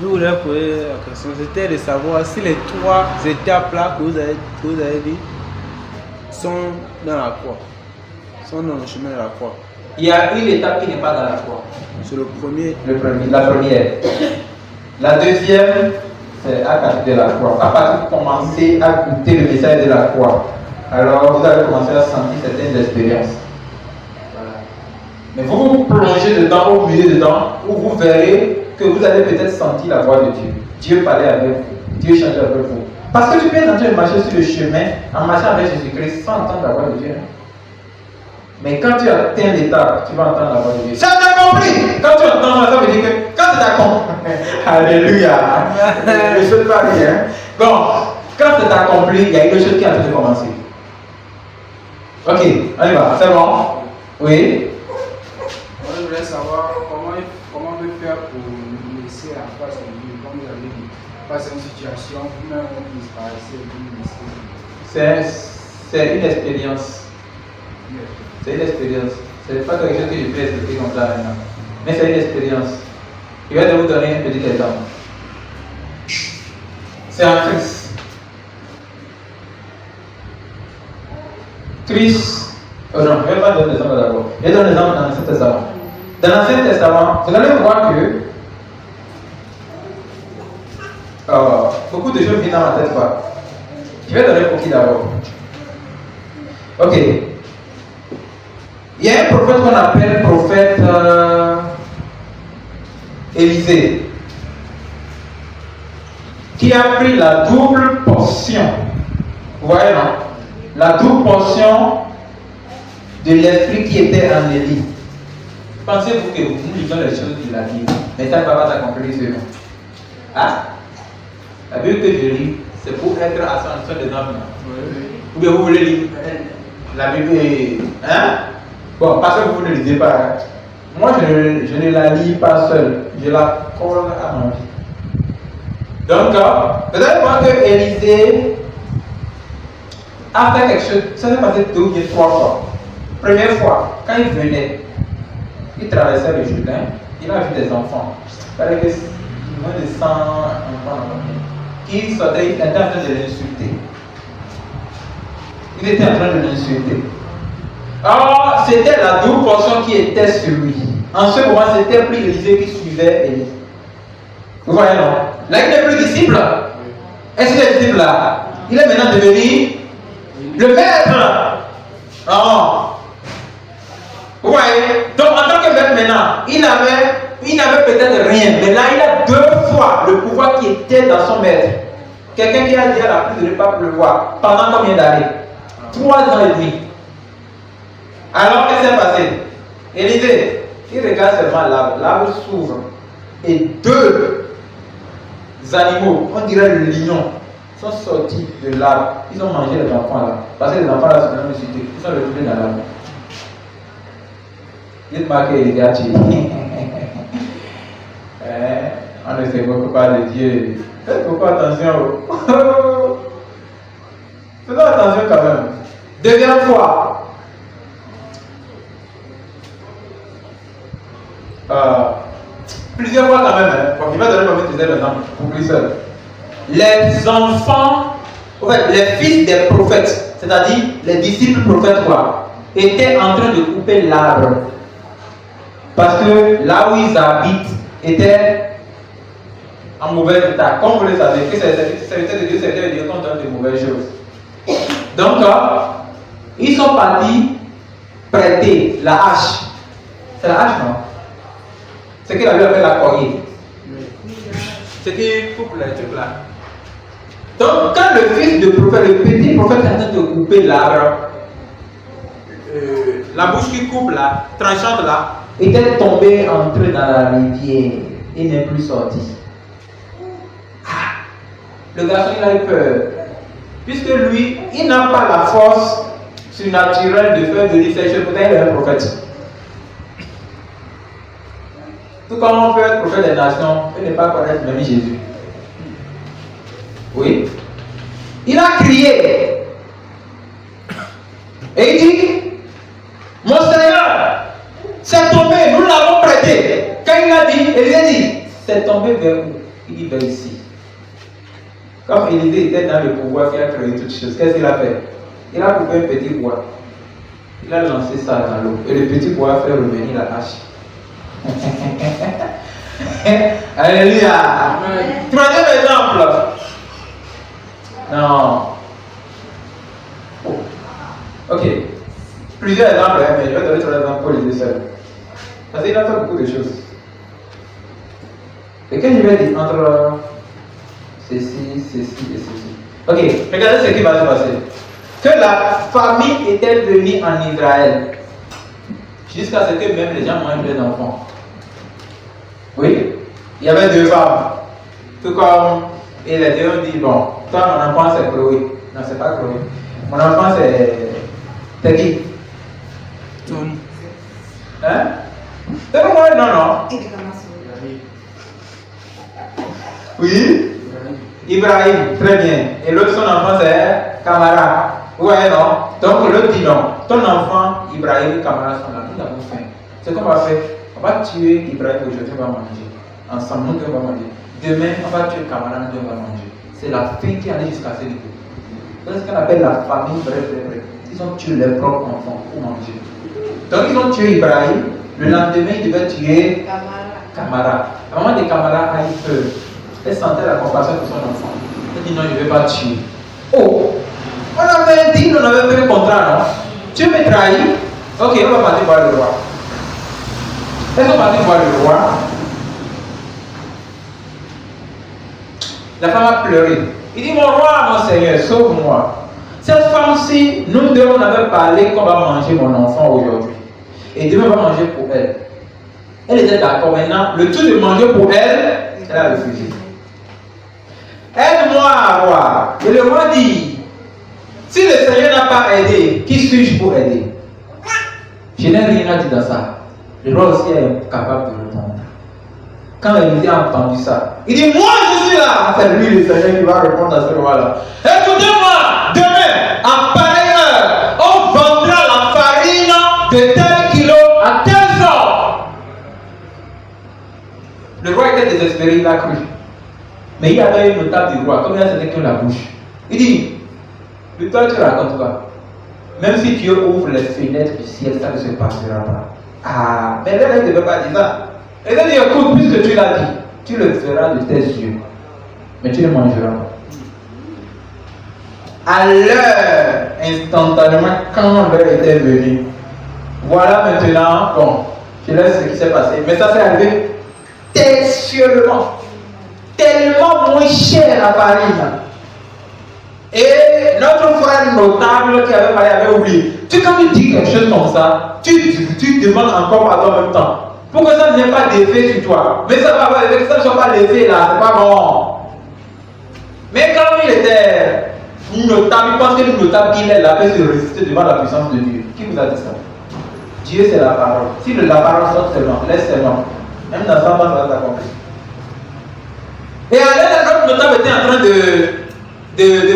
Je voulais poser la question, c'était de savoir si les trois étapes-là que vous avez dit sont dans la croix, sont dans le chemin de la croix. Il y a une étape qui n'est pas dans la croix. C'est le premier. La première. La deuxième, c'est à partir de la croix. À partir de commencer à goûter le message de la croix, alors vous allez commencer à sentir certaines expériences. Voilà. Mais vous vous plongez dedans, au milieu dedans, où vous verrez que vous allez peut-être sentir la voix de Dieu. Dieu parlait avec vous. Dieu changeait avec vous. Parce que tu peux être en train de marcher sur le chemin, en marchant avec Jésus-Christ, sans entendre la voix de Dieu. Mais quand tu atteins l'étape, tu vas entendre la voix de Dieu. Ça t'a compris! Quand tu entends ça, veut dire que quand c'est accompli, alléluia, les choses varient. Hein? Bon, quand c'est accompli, il y a une chose qui est en train de commencer. Ok, on y va, c'est bon? Oui? Moi, je voulais savoir comment on peut faire pour laisser la face de Dieu, comme vous avez dit, face à une situation, vous-même vous disparaissez et vous laissez. C'est une expérience. C'est une expérience. Ce n'est pas quelque chose que je peux expliquer comme ça maintenant. Mais c'est une expérience. Je vais vous donner un petit exemple. C'est en Christ. Christ. Oh non, je ne vais pas donner l'exemple d'abord. Je vais donner l'exemple dans l'Ancien Testament. Dans l'Ancien Testament, vous allez voir que beaucoup de choses viennent dans ma tête. Je vais donner pour qui d'abord? Ok. Il y a un prophète qu'on appelle prophète Élisée. qui a pris la double portion. Vous voyez, non? La double portion de l'esprit qui était en Élie. Pensez-vous que nous lisons les choses de la Bible, mais ça ne va pas s'accomplir sur nous? Hein? La Bible que je lis, c'est pour être à son des hommes. Ou bien vous voulez lire la Bible? Hein? Bon, parce que vous ne lisez pas. Hein? Moi, je ne la lis pas seul. Je la colle à ma vie. Donc, vous allez voir que Élisée a fait quelque chose. Ça s'est passé 2 ou 3 fois. Première fois, quand il venait, il traversait le Jourdain, il a vu des enfants. Il fallait que moins de 100 enfants qui sortaient, il était en train de l'insulter. Il était en train de l'insulter. Or, c'était la double portion qui était sur lui. En ce moment, c'était plus Élisée qui suivait Élie. Vous voyez, non? Là, il n'est plus disciple. Est-ce qu'il est disciple là? Il est maintenant devenu le maître. Oh. Vous voyez? Donc, en tant que maître maintenant, il n'avait peut-être rien, mais là, il a 2 fois le pouvoir qui était dans son maître. Quelqu'un qui a dit à la pluie de ne pas pleuvoir pendant combien d'années? 3 ans et demi. Alors, qu'est-ce qui s'est passé? Élisée, il regarde seulement l'arbre. L'arbre s'ouvre. Et 2 animaux, on dirait le lion, sont sortis de l'arbre. Ils ont mangé les enfants là. Parce que les enfants là sont dans le cité. Ils sont retrouvés dans l'arbre. Dites-moi que Élisée a tué. On ne sait beaucoup pas de Dieu. Faites beaucoup attention. Faisons attention quand même. Deuxième fois. Plusieurs fois quand même. Bon, il va donner le même exemple pour lui seul. Les enfants, en fait, les fils des prophètes, c'est-à-dire les disciples prophètes, quoi, étaient en train de couper l'arbre. Parce que là où ils habitent était en mauvais état. Comme vous le savez, que serviteur de Dieu, serviteur de Dieu, qu'on donne de mauvaises choses. Donc, ils sont partis prêter la hache. C'est la hache, non? C'est ce que la Bible appelle la cognée. C'est qui coupe les trucs là. Donc, quand le fils de prophète, le petit prophète est en train de couper l'arbre, la bouche qui coupe là, tranchante là, était tombé, entré dans la rivière. Il n'est plus sorti. Le garçon, il a eu peur. Puisque lui, il n'a pas la force surnaturelle de faire venir ces choses. Pourtant, il est un prophète. Tout comme on peut être prophète des nations et ne pas connaître même Jésus. Oui. Il a crié. Et il dit, mon Seigneur, c'est tombé, nous l'avons prêté. Quand il a dit, Élisée dit, c'est tombé vers où? Il dit vers ici. Comme Élisée était dans le pouvoir qui a créé toutes choses, qu'est-ce qu'il a fait? Il a coupé un petit bois. Il a lancé ça dans l'eau. Et le petit bois a fait revenir la hache. Alléluia. Troisième exemple. Non. Oh. Ok. Plusieurs exemples, mais je vais donner 3 exemples pour les deux seuls. Parce qu'il a fait beaucoup de choses. Et quand je vais dire entre ceci et ceci. Ok, regardez ce qui va se passer. Que la famine était venue en Israël. Jusqu'à ce que même les gens mangent les enfants. Oui, il y avait 2 femmes. Tout comme, et les deux ont dit, bon, toi mon enfant c'est Chloé. Non, c'est pas Chloé. Mon enfant c'est qui? Tony. Hein? C'est pas moi, non. Oui? Ibrahim, très bien. Et l'autre, son enfant c'est Camara. Vous voyez, non? Donc l'autre dit non. Ton enfant, Ibrahim et Camara sont là. Nous avons faim. Ce qu'on va faire, on va tuer Ibrahim aujourd'hui, on va manger. Ensemble, nous deux on va manger. Demain, on va tuer Camara, nous deux on va manger. C'est la faim qui allait jusqu'à ce niveau. C'est ce qu'on appelle la famine, bref. Ils ont tué leurs propres enfants pour manger. Donc ils ont tué Ibrahim. Le lendemain, ils devaient tuer Camara. La maman de Camara a eu peur. Elle sentait la compassion pour son enfant. Elle dit non, je ne vais pas tuer. Oh! On avait dit, on avait fait le contrat, non? Tu me trahis? Ok, on va partir voir le roi. Elles sont parties voir le roi. La femme a pleuré. Il dit, mon roi, mon Seigneur, sauve-moi. Cette femme-ci, nous deux, on avait parlé qu'on va manger mon enfant aujourd'hui. Et demain, on va manger pour elle. Elle était d'accord. Maintenant, le tout de manger pour elle, elle a refusé. Aide-moi à voir. Et le roi dit, si le Seigneur n'a pas aidé, qui suis-je pour aider? Je n'ai rien dit dans ça. Le roi aussi est capable de répondre. Quand Élisée a entendu ça, il dit, moi je suis là. C'est lui le Seigneur qui va répondre à ce roi-là. Écoutez-moi, demain, à pareille heure, on vendra la farine de tel kilo à tel sort. Le roi était désespéré, il a cru. Mais il y avait une notable du roi, comme il a c'était que la bouche. Il dit, mais toi tu racontes quoi? Même si Dieu ouvre les fenêtres du ciel, ça ne se passera pas. Ah, mais là, il ne devait pas dire ça. Et il dit, écoute, puisque tu l'as dit, tu le feras de tes yeux, mais tu ne mangeras pas. À l'heure, instantanément, quand l'heure était venue, voilà maintenant, bon, je laisse ce qui s'est passé, mais ça s'est arrivé tellement moins cher la farine. Et notre frère notable qui avait parlé avait oublié. Quand tu dis quelque chose comme ça, tu demandes encore pardon en même temps. Pour que ça n'ait pas d'effet sur toi. Mais ça va avoir effet, ça ne soit pas l'effet là, c'est pas bon. Mais quand il était notable, il pense que le notable qu'il est là peut se résister devant la puissance de Dieu. Qui vous a dit ça? Dieu c'est la parole. Si la parole sort seulement, laisse seulement. Même dans 100 ans, ça va s'accomplir. Et alors, notre notable était en train de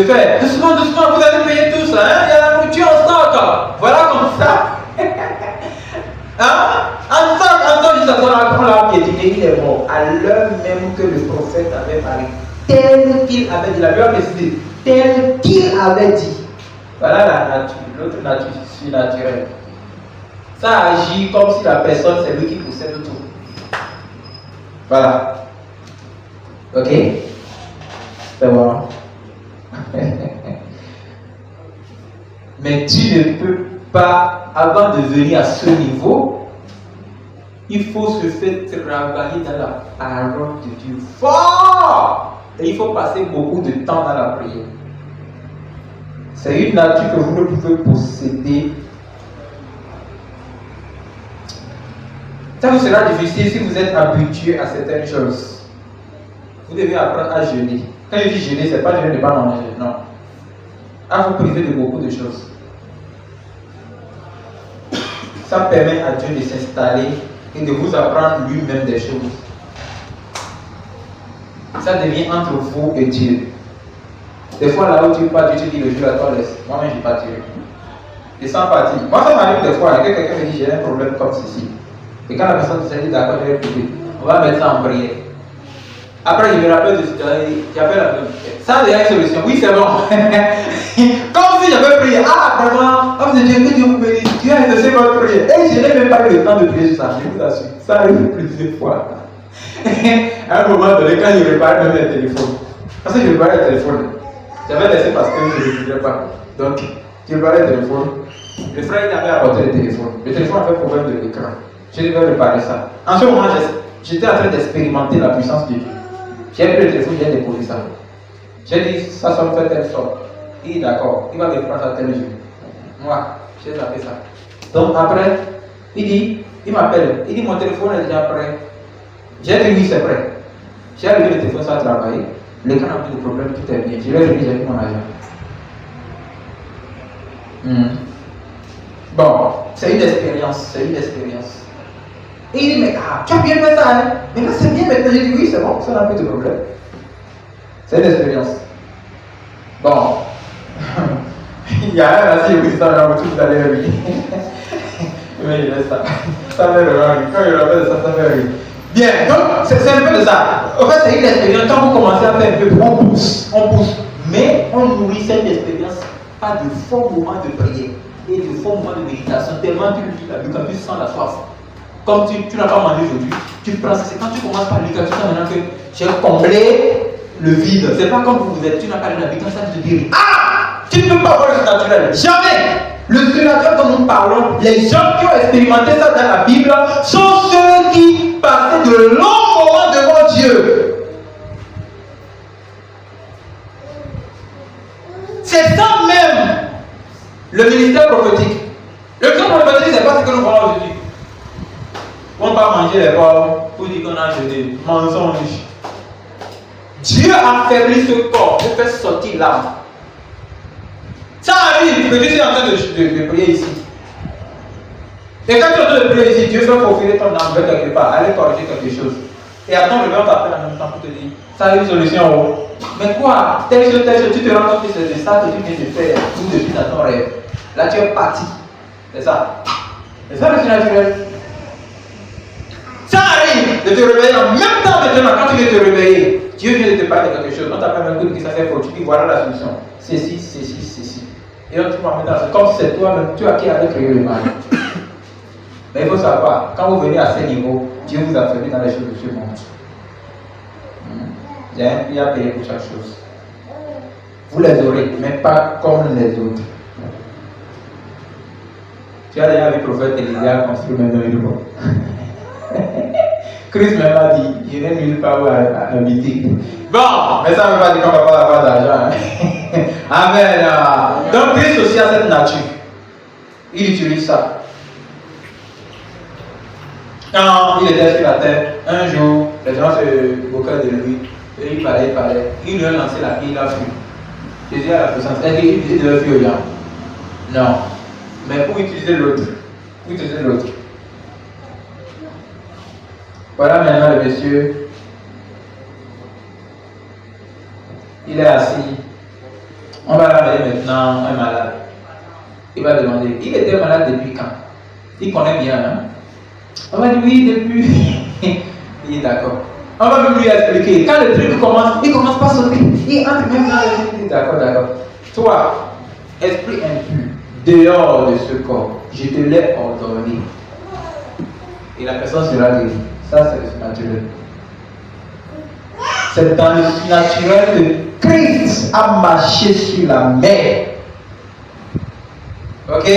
faire doucement, vous allez payer tout ça, hein? Il y a la nourriture en stock. Voilà comme ça. Hein? En stock, jusqu'à ce qu'on l'a piétiné, il est mort. À l'heure même que le prophète avait parlé, tel qu'il avait dit, la lui a précisé, tel qu'il avait dit. Voilà la nature, l'autre nature surnaturelle. Ça agit comme si la personne, c'est lui qui possède tout. Voilà. Ok? C'est bon. Mais tu ne peux pas, avant de venir à ce niveau, il faut se faire travailler dans la parole de Dieu fort. Et il faut passer beaucoup de temps dans la prière. C'est une nature que vous ne pouvez posséder. Ça vous sera difficile si vous êtes habitué à certaines choses. Vous devez apprendre à jeûner. Quand je dis jeûner, ce n'est pas jeûner de ne pas manger, non. À vous priver de beaucoup de choses. Ça permet à Dieu de s'installer et de vous apprendre lui-même des choses. Ça devient entre vous et Dieu. Des fois, là où tu pars, Dieu te dit le jour à toi, laisse. Moi-même, je partirai. Et sans partir. Moi, ça m'arrive des fois, que quelqu'un me dit j'ai un problème comme ceci. Et quand la personne dit d'accord, je vais prier. On va mettre ça en prière. Après, je me rappelle de ce que j'appelle la personne. Ça, il y a une solution. Oui, c'est bon. Comme si j'avais prié. Ah, vraiment, homme de Dieu, que Dieu vous bénisse. Dieu a exaucé votre prière. Et je n'ai même pas eu le temps de prier sur ça. Je vous assure. Ça arrive plusieurs fois. À un moment donné, quand je réparais même les téléphones. Parce que je réparais les téléphones. J'avais laissé parce que je ne voulais pas. Donc, je réparais le téléphone. Le frère, il avait apporté le téléphone. Le téléphone avait problème de l'écran. Je devais réparer ça. En ce moment, j'étais en train d'expérimenter la puissance de Dieu. J'ai pris le téléphone, j'ai déposé ça. J'ai dit, ça me fait telle sorte. Il est d'accord, il va me prendre à tel jour. Moi, j'ai tapé ça. Donc après, il m'appelle. Il dit, mon téléphone est déjà prêt. J'ai dit, oui, c'est prêt. J'ai arrivé le téléphone, ça a travaillé. L'écran a plus de problème, tout est bien. Je l'ai remis, j'ai mis mon argent. Bon, c'est une expérience, Et il dit, mais tu as bien fait ça, hein? Mais là, c'est bien maintenant. J'ai dit, oui, c'est bon, ça n'a plus de problème. C'est une expérience. Bon. Il y a un assis, oui, ça m'a tout à l'heure, oui. Mais il laisse ça. Ça me rire. Quand il rappelle ça, ça me rire. Bien, donc, c'est un peu de ça. En fait, c'est une expérience. Quand vous commencez à faire un peu, on pousse. Mais on nourrit cette expérience par de forts moments de prière et de forts moments de méditation. Tellement tu lis la Bible, quand tu sens la soif. Comme tu n'as pas mangé aujourd'hui, tu prends ça. C'est quand tu commences par lire, tu sens maintenant que j'ai comblé le vide. C'est pas comme vous êtes, tu n'as pas lu la Bible, ça te dit tu ne peux pas voir le surnaturel. Jamais. Le surnaturel dont nous parlons, les gens qui ont expérimenté ça dans la Bible sont ceux qui passaient de longs moments devant Dieu. Le ministère prophétique. Le ministère prophétique, c'est pas ce que nous voyons aujourd'hui. On ne va pas manger les pommes pour dire qu'on a jeûné. Mensonge. Dieu affaiblit ce corps pour faire sortir l'âme. Ça arrive que tu es en train de prier ici. Et quand tu es en train de prier ici, Dieu fait profiler ton âme quelque part, aller corriger quelque chose. Et après, le Dieu t'appelle en même temps pour te dire, ça a une solution. Mais quoi, telle chose, tu te rends compte que c'est ça que tu viens de faire tout de suite dans ton rêve. Là, tu es parti. C'est ça. C'est ça le surnaturel. Ça arrive de te réveiller en même temps maintenant quand tu viens de te réveiller. Dieu vient de te parler de quelque chose. On t'appelle un coup de ça fait pour tu dis voilà la solution. Ceci. Et on te prend maintenant, c'est comme si c'est toi-même, tu as qui avait créé le mal. Mais il faut savoir, quand vous venez à ce niveau, Dieu vous a fait dans les choses de ce monde. Il a payé pour chaque chose. Vous les aurez, mais pas comme les autres. Tu as déjà vu le prophète Élisée construire maintenant une voie. Christ même a dit, il n'est nulle part où habiter. Bon, mais ça ne veut pas dire qu'on ne va pas avoir d'argent. Amen. Donc Christ aussi a cette nature. Il utilise ça. Quand il était sur la terre, un jour, les gens se moquaient de lui. Et il parlait. Il lui a lancé la pierre, il a fui. Jésus a la puissance. Est-ce qu'il utilisait de fuir aux gens? Non. Mais pour utiliser l'autre. Voilà maintenant le monsieur. Il est assis. On va l'amener maintenant un malade. Il va demander, il était malade depuis quand? Il connaît bien, hein? On va dire oui, depuis. Il est d'accord. On va même lui expliquer. Quand le truc commence, il commence pas à sauter. Il entre même dans le truc. D'accord. Toi, esprit impur, dehors de ce corps, je te l'ai ordonné. Et la personne sera guérie. Ça, c'est le surnaturel. C'est dans le surnaturel que Christ a marché sur la mer. Ok?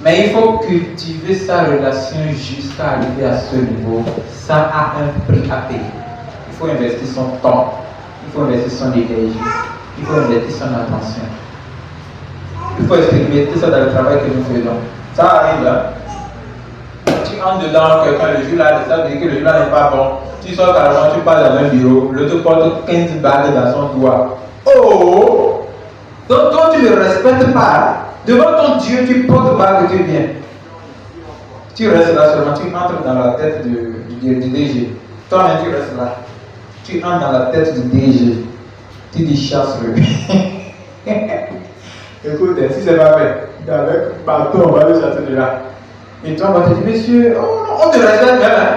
Mais il faut cultiver sa relation jusqu'à arriver à ce niveau. Ça a un prix à payer. Il faut investir son temps. Il faut investir son énergie. Il faut investir son attention. Il faut expérimenter ça dans le travail que nous faisons. Ça arrive là. Tu entres dedans, quelqu'un le jour là, ça veut dire que le jour là n'est pas bon. Tu sors carrément, tu passes dans un bureau, l'autre porte 15 bagues dans son doigt. Oh! Donc toi tu ne le respectes pas. Devant ton Dieu, tu portes bague, tu viens. Tu restes là seulement, tu entres dans la tête du DG. Toi-même tu restes là. Tu entres dans la tête du DG. Tu dis chasse-le. Écoute, si c'est pas fait, avec bâton, on va le chasser de là. Et toi, on va te dire, monsieur, oh non, on te respecte même.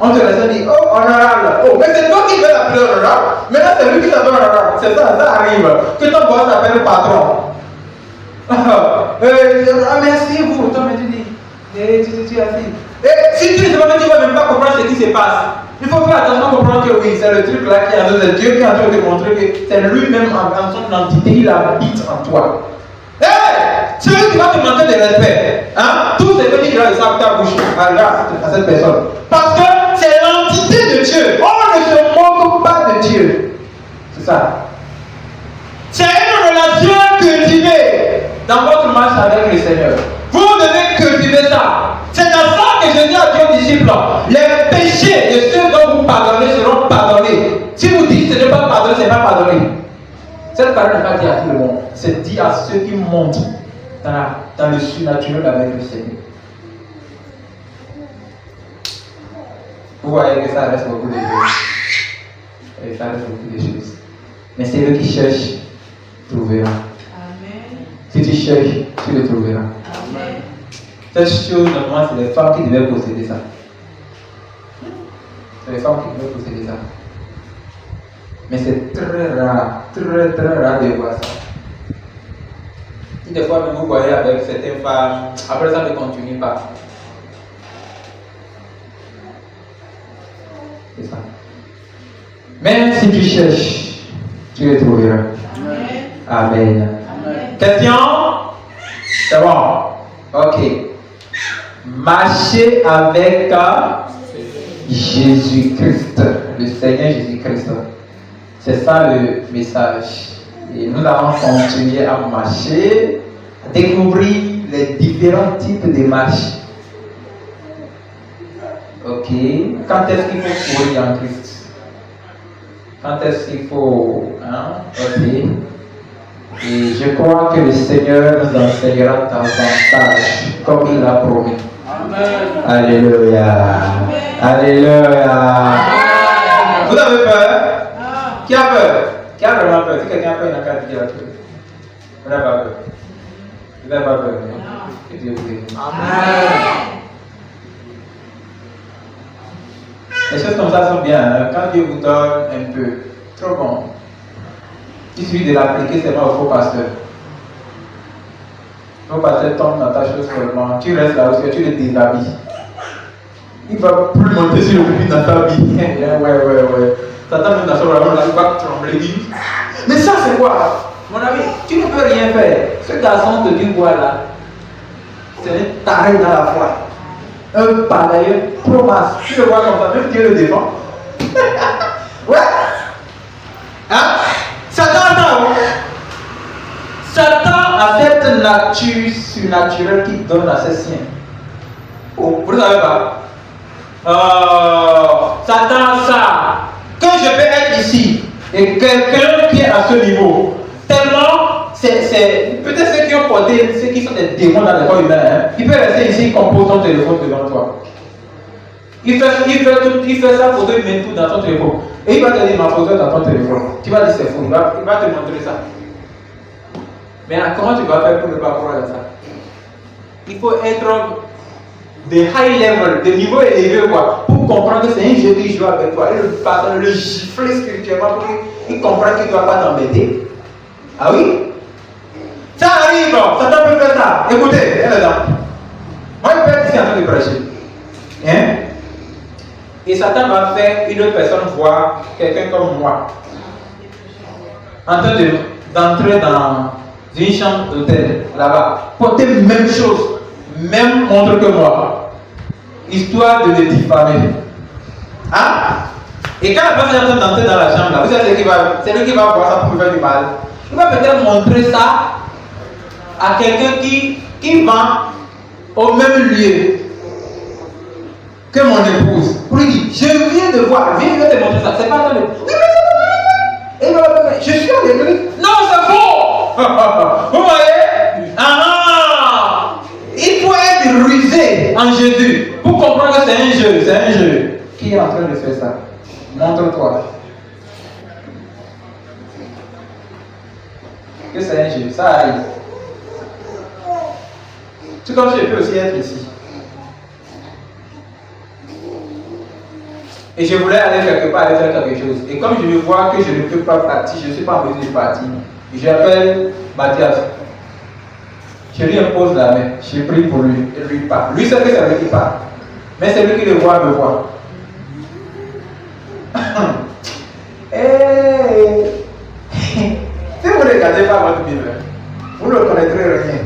On te respecte, dit, oh, honorable. Oh, mais c'est toi qui fais la plus honorable. Maintenant, c'est lui qui t'appelle honorable. C'est ça, ça arrive. Que ton boss t'appelle patron. Merci vous. Toi, mais tu dis, tu es assis. Et si tu ne sais pas, tu ne vas même pas comprendre ce qui se passe. Il faut faire attention à comprendre que oui, c'est le truc là qui est en train de Dieu qui est en train de te montrer que c'est lui-même en son entité, il habite en toi. C'est lui qui va te manquer de respect. Hein? Tout ce que tu diras de ça ta bouche à cette personne. Parce que c'est l'entité de Dieu. On ne se moque pas de Dieu. C'est ça. C'est une relation cultivée dans votre marche avec le Seigneur. Vous devez cultiver ça. C'est dans ça que Jésus a dit aux disciples, les péchés de ceux dont vous pardonnez seront pardonnés. Si vous dites que ce n'est pas pardonné, ce n'est pas pardonné. Cette parole n'est pas dit à tout le monde. C'est dit à ceux qui montent dans le surnaturel avec le Seigneur. Vous voyez que ça reste beaucoup de choses. Et ça reste beaucoup de choses. Mais c'est eux qui cherchent, trouveront. Amen. Si tu cherches, tu le trouveras. Amen. Cette chose, normalement, c'est les femmes qui devaient posséder ça. C'est les femmes qui devaient posséder ça. Mais c'est très rare de voir ça. Et des fois, même vous voyez avec certaines femmes, après ça ne continue pas. C'est ça. Même si tu cherches, tu les trouveras. Amen. Amen. Amen. Question? C'est bon. Ok. Marcher avec Jésus-Christ, le Seigneur Jésus-Christ. C'est ça le message. Et nous allons continuer à marcher découvrir les différents types de marches. Ok. Quand est-ce qu'il faut courir en Christ? Quand est-ce qu'il faut... Hein? Ok. Et je crois que le Seigneur nous enseignera davantage comme il l'a promis. Amen. Alléluia. Alléluia. Vous avez peur? Qui a peur? Qui a vraiment peur? Si quelqu'un a peur, il n'a qu'à dire la peur. Vous n'avez pas peur. Vous n'avez pas peur. Que Dieu vous aide. Amen. Les choses comme ça sont bien. Hein? Quand Dieu vous donne un peu, trop bon. Il suffit de l'appliquer seulement au faux pasteur. Le faux pasteur tombe dans ta chose seulement. Tu restes là où tu le déshabilles. Il ne va plus monter sur le pupitre dans ta vie. Ouais. Satan même dans son royaume là, il va trembler. Mais ça c'est quoi? Mon ami, tu ne peux rien faire. Ce garçon que tu vois là, c'est un taré dans la foi. Un pagailleur promasse. Tu le vois comme ça, même Dieu le défend. Ouais. Hein? Satan attend. Satan a cette nature surnaturelle qu'il donne à ses siens. Oh, vous ne savez pas? Satan, ça. Quand je peux être ici et quelqu'un qui est à ce niveau, tellement, c'est peut-être ceux qui ont porté, ceux qui sont des démons dans le corps humain, hein, il peut rester ici, il compose ton téléphone devant toi. Il fait ça photo, il met tout dans ton téléphone. Et il va te dire ma photo est dans ton téléphone. Tu vas dire c'est faux, il va te montrer ça. Mais comment tu vas faire pour ne pas croire à ça? Il faut être de high level, de niveau élevé quoi, pour comprendre que c'est un jeu qui joue avec toi. Et le pasteur le gifler spirituellement pour qu'il comprenne qu'il ne doit pas t'embêter. Ah oui? Ça arrive, Satan peut faire ça. Écoutez, elle est là. Moi je peux être ici en train de prêcher. Hein? Et Satan va faire une autre personne voir quelqu'un comme moi en train d'entrer dans une chambre d'hôtel là-bas, porter la même chose, même montre que moi, histoire de le diffamer. Hein? Et quand la personne est en train d'entrer dans la chambre là, vous savez c'est lui qui va voir ça pour lui faire du mal. Il va peut-être montrer ça à quelqu'un qui vend au même lieu que mon épouse. Pour lui dire, je viens de voir, viens te montrer ça. C'est pas dans le... Oui, mais et je suis à l'église. Non, c'est faux. Vous voyez? Il faut être rusé en Jésus pour comprendre que c'est un jeu. C'est un jeu. Qui est en train de faire ça? Montre-toi. Que c'est un jeu. Ça arrive. Tout comme je peux aussi être ici. Et je voulais aller quelque part, aller faire quelque chose. Et comme je me vois que je ne peux pas partir, je ne suis pas en mesure de partir, j'appelle Mathias. Je lui impose la main, je prie pour lui, et lui parle. Lui sait que c'est lui qui parle. Mais c'est lui qui le voit, me voit. Hey. Si vous ne regardez pas votre Bible, vous ne connaîtrez rien.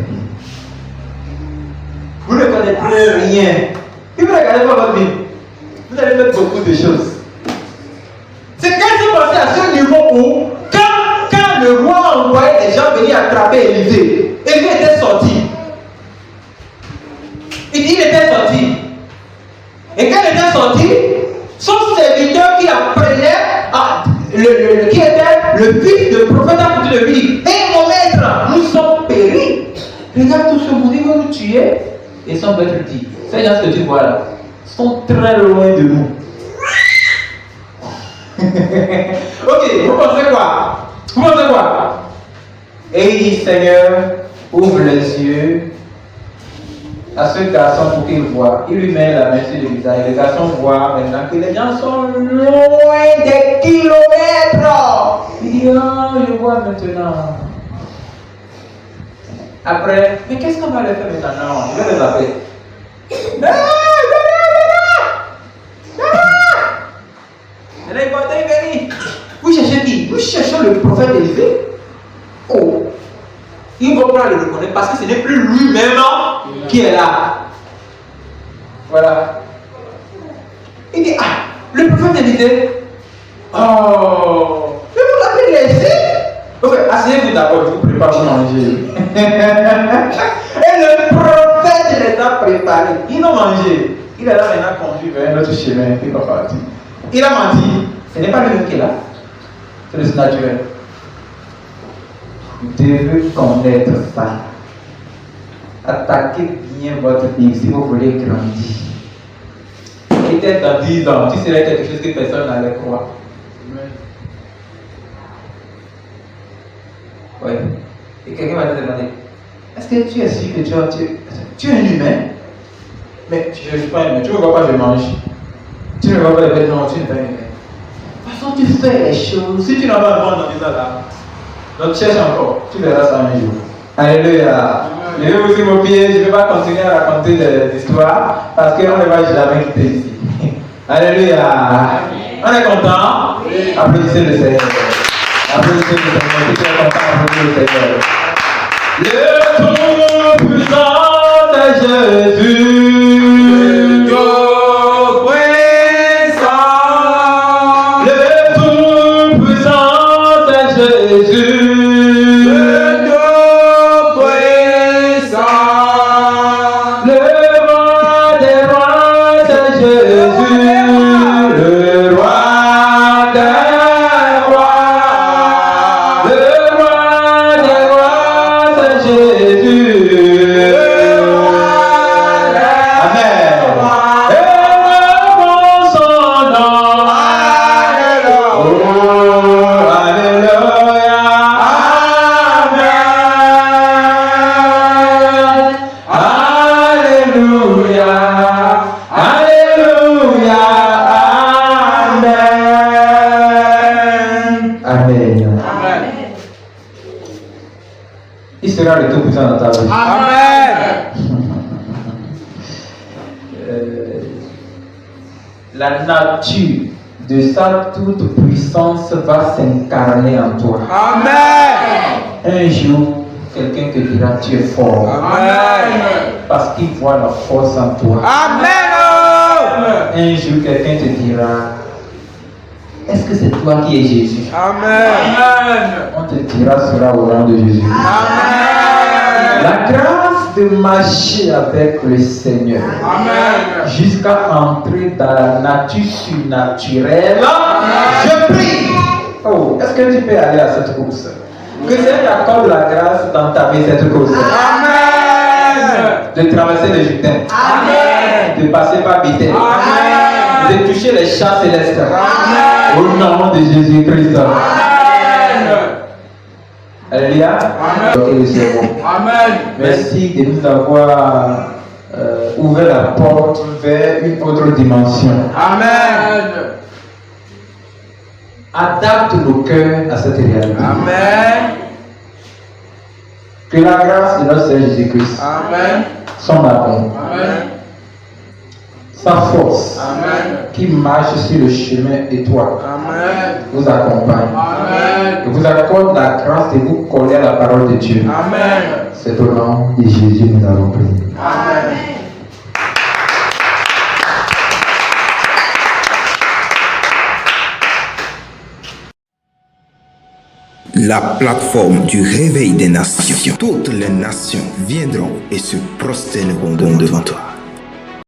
Vous ne connaîtrez rien. Si vous ne regardez pas votre Bible, vous allez faire beaucoup de choses. C'est quand c'est passé à ce niveau où, quand le roi envoyait des gens venir attraper Élisée, Élisée était sorti. Il était sorti. Et quand il était sorti, son serviteur qui apprenait, qui était le fils de prophète à côté de lui, et mon maître, nous sommes péris. Regarde tout ce monde, ils vont nous tuer. Et son maître dit, ces gens que tu vois là, sont très loin de nous. Ok, vous pensez quoi? Vous pensez quoi? Et il dit, Seigneur, ouvre les yeux à ce garçon pour qu'il voit. Il lui met la main sur le visage. Et le garçon voit maintenant que les gens sont loin des kilomètres. Il dit, oh, je vois maintenant. Après, mais qu'est-ce qu'on va leur faire maintenant? Je vais les appeler. Et là, il va venir. Vous cherchez qui? Nous cherchons le prophète Élisée. Oh, il ne va pas le reconnaître parce que ce n'est plus lui-même qui est là. Voilà. Il dit, ah, le prophète Élisée. Oh, mais vous l'avez laissé. Ok, asseyez-vous d'abord, je vous prépare pour manger. Et le prophète les a préparés. Ils ont mangé. Il est là maintenant conduit vers un autre chemin. Il va partir. Il a menti. Ce n'est pas lui qui est là. C'est le naturel. Vous devez connaître ça. Attaquez bien votre vie si vous voulez grandir. Peut-être dans 10 ans, tu serais quelque chose que personne n'allait croire. Oui. Et quelqu'un va te demander, est-ce que tu es sûr que tu es un humain? Mais je ne suis pas un humain. Tu ne vois pas, je mange. Tu ne vois pas les vêtements, tu n'es pas un humain. De toute façon, tu fais les choses. Si tu n'as pas un bon dans là, donc cherche encore. Tu verras ça un jour. Alléluia. Je vais aussi mon pied. Je ne vais pas continuer à raconter des histoires parce qu'on ne va jamais quitter ici. Alléluia. On est content? Oui. Applaudissez le Seigneur. Applaudissez le Seigneur. Si tu es content, applaudissez le Seigneur. Le tout-puissant est Jésus. Le tout-puissant est Jésus. Il sera le tout-puissant dans ta vie. Amen. La nature de sa toute puissance va s'incarner en toi. Amen. Un jour, quelqu'un te dira tu es fort. Amen. Parce qu'il voit la force en toi. Amen. Un jour, quelqu'un te dira est-ce que c'est toi qui es Jésus? Amen. On te dira cela au nom de Jésus. Amen. La grâce de marcher avec le Seigneur. Amen. Jusqu'à entrer dans la nature surnaturelle. Amen. Je prie. Oh, est-ce que tu peux aller à cette course? Que Dieu t'accorde la grâce dans ta vie, cette course. Amen. De traverser le Jourdain. Amen. De passer par Bethel. Amen. De toucher les champs célestes. Amen. Au nom de Jésus-Christ. Amen. Alléluia. Amen. Amen. Merci de nous avoir ouvert la porte vers une autre dimension. Amen. Adapte nos cœurs à cette réalité. Amen. Que la grâce de notre Seigneur Jésus-Christ, Amen, son amour, Amen, sa force, Amen, qui marche sur le chemin étroit, Amen, vous accompagne, Amen, et vous accorde la grâce de vous coller à la parole de Dieu. Amen. C'est au nom de Jésus que nous avons prié. Amen. La plateforme du réveil des nations. Toutes les nations viendront et se prosterneront devant toi.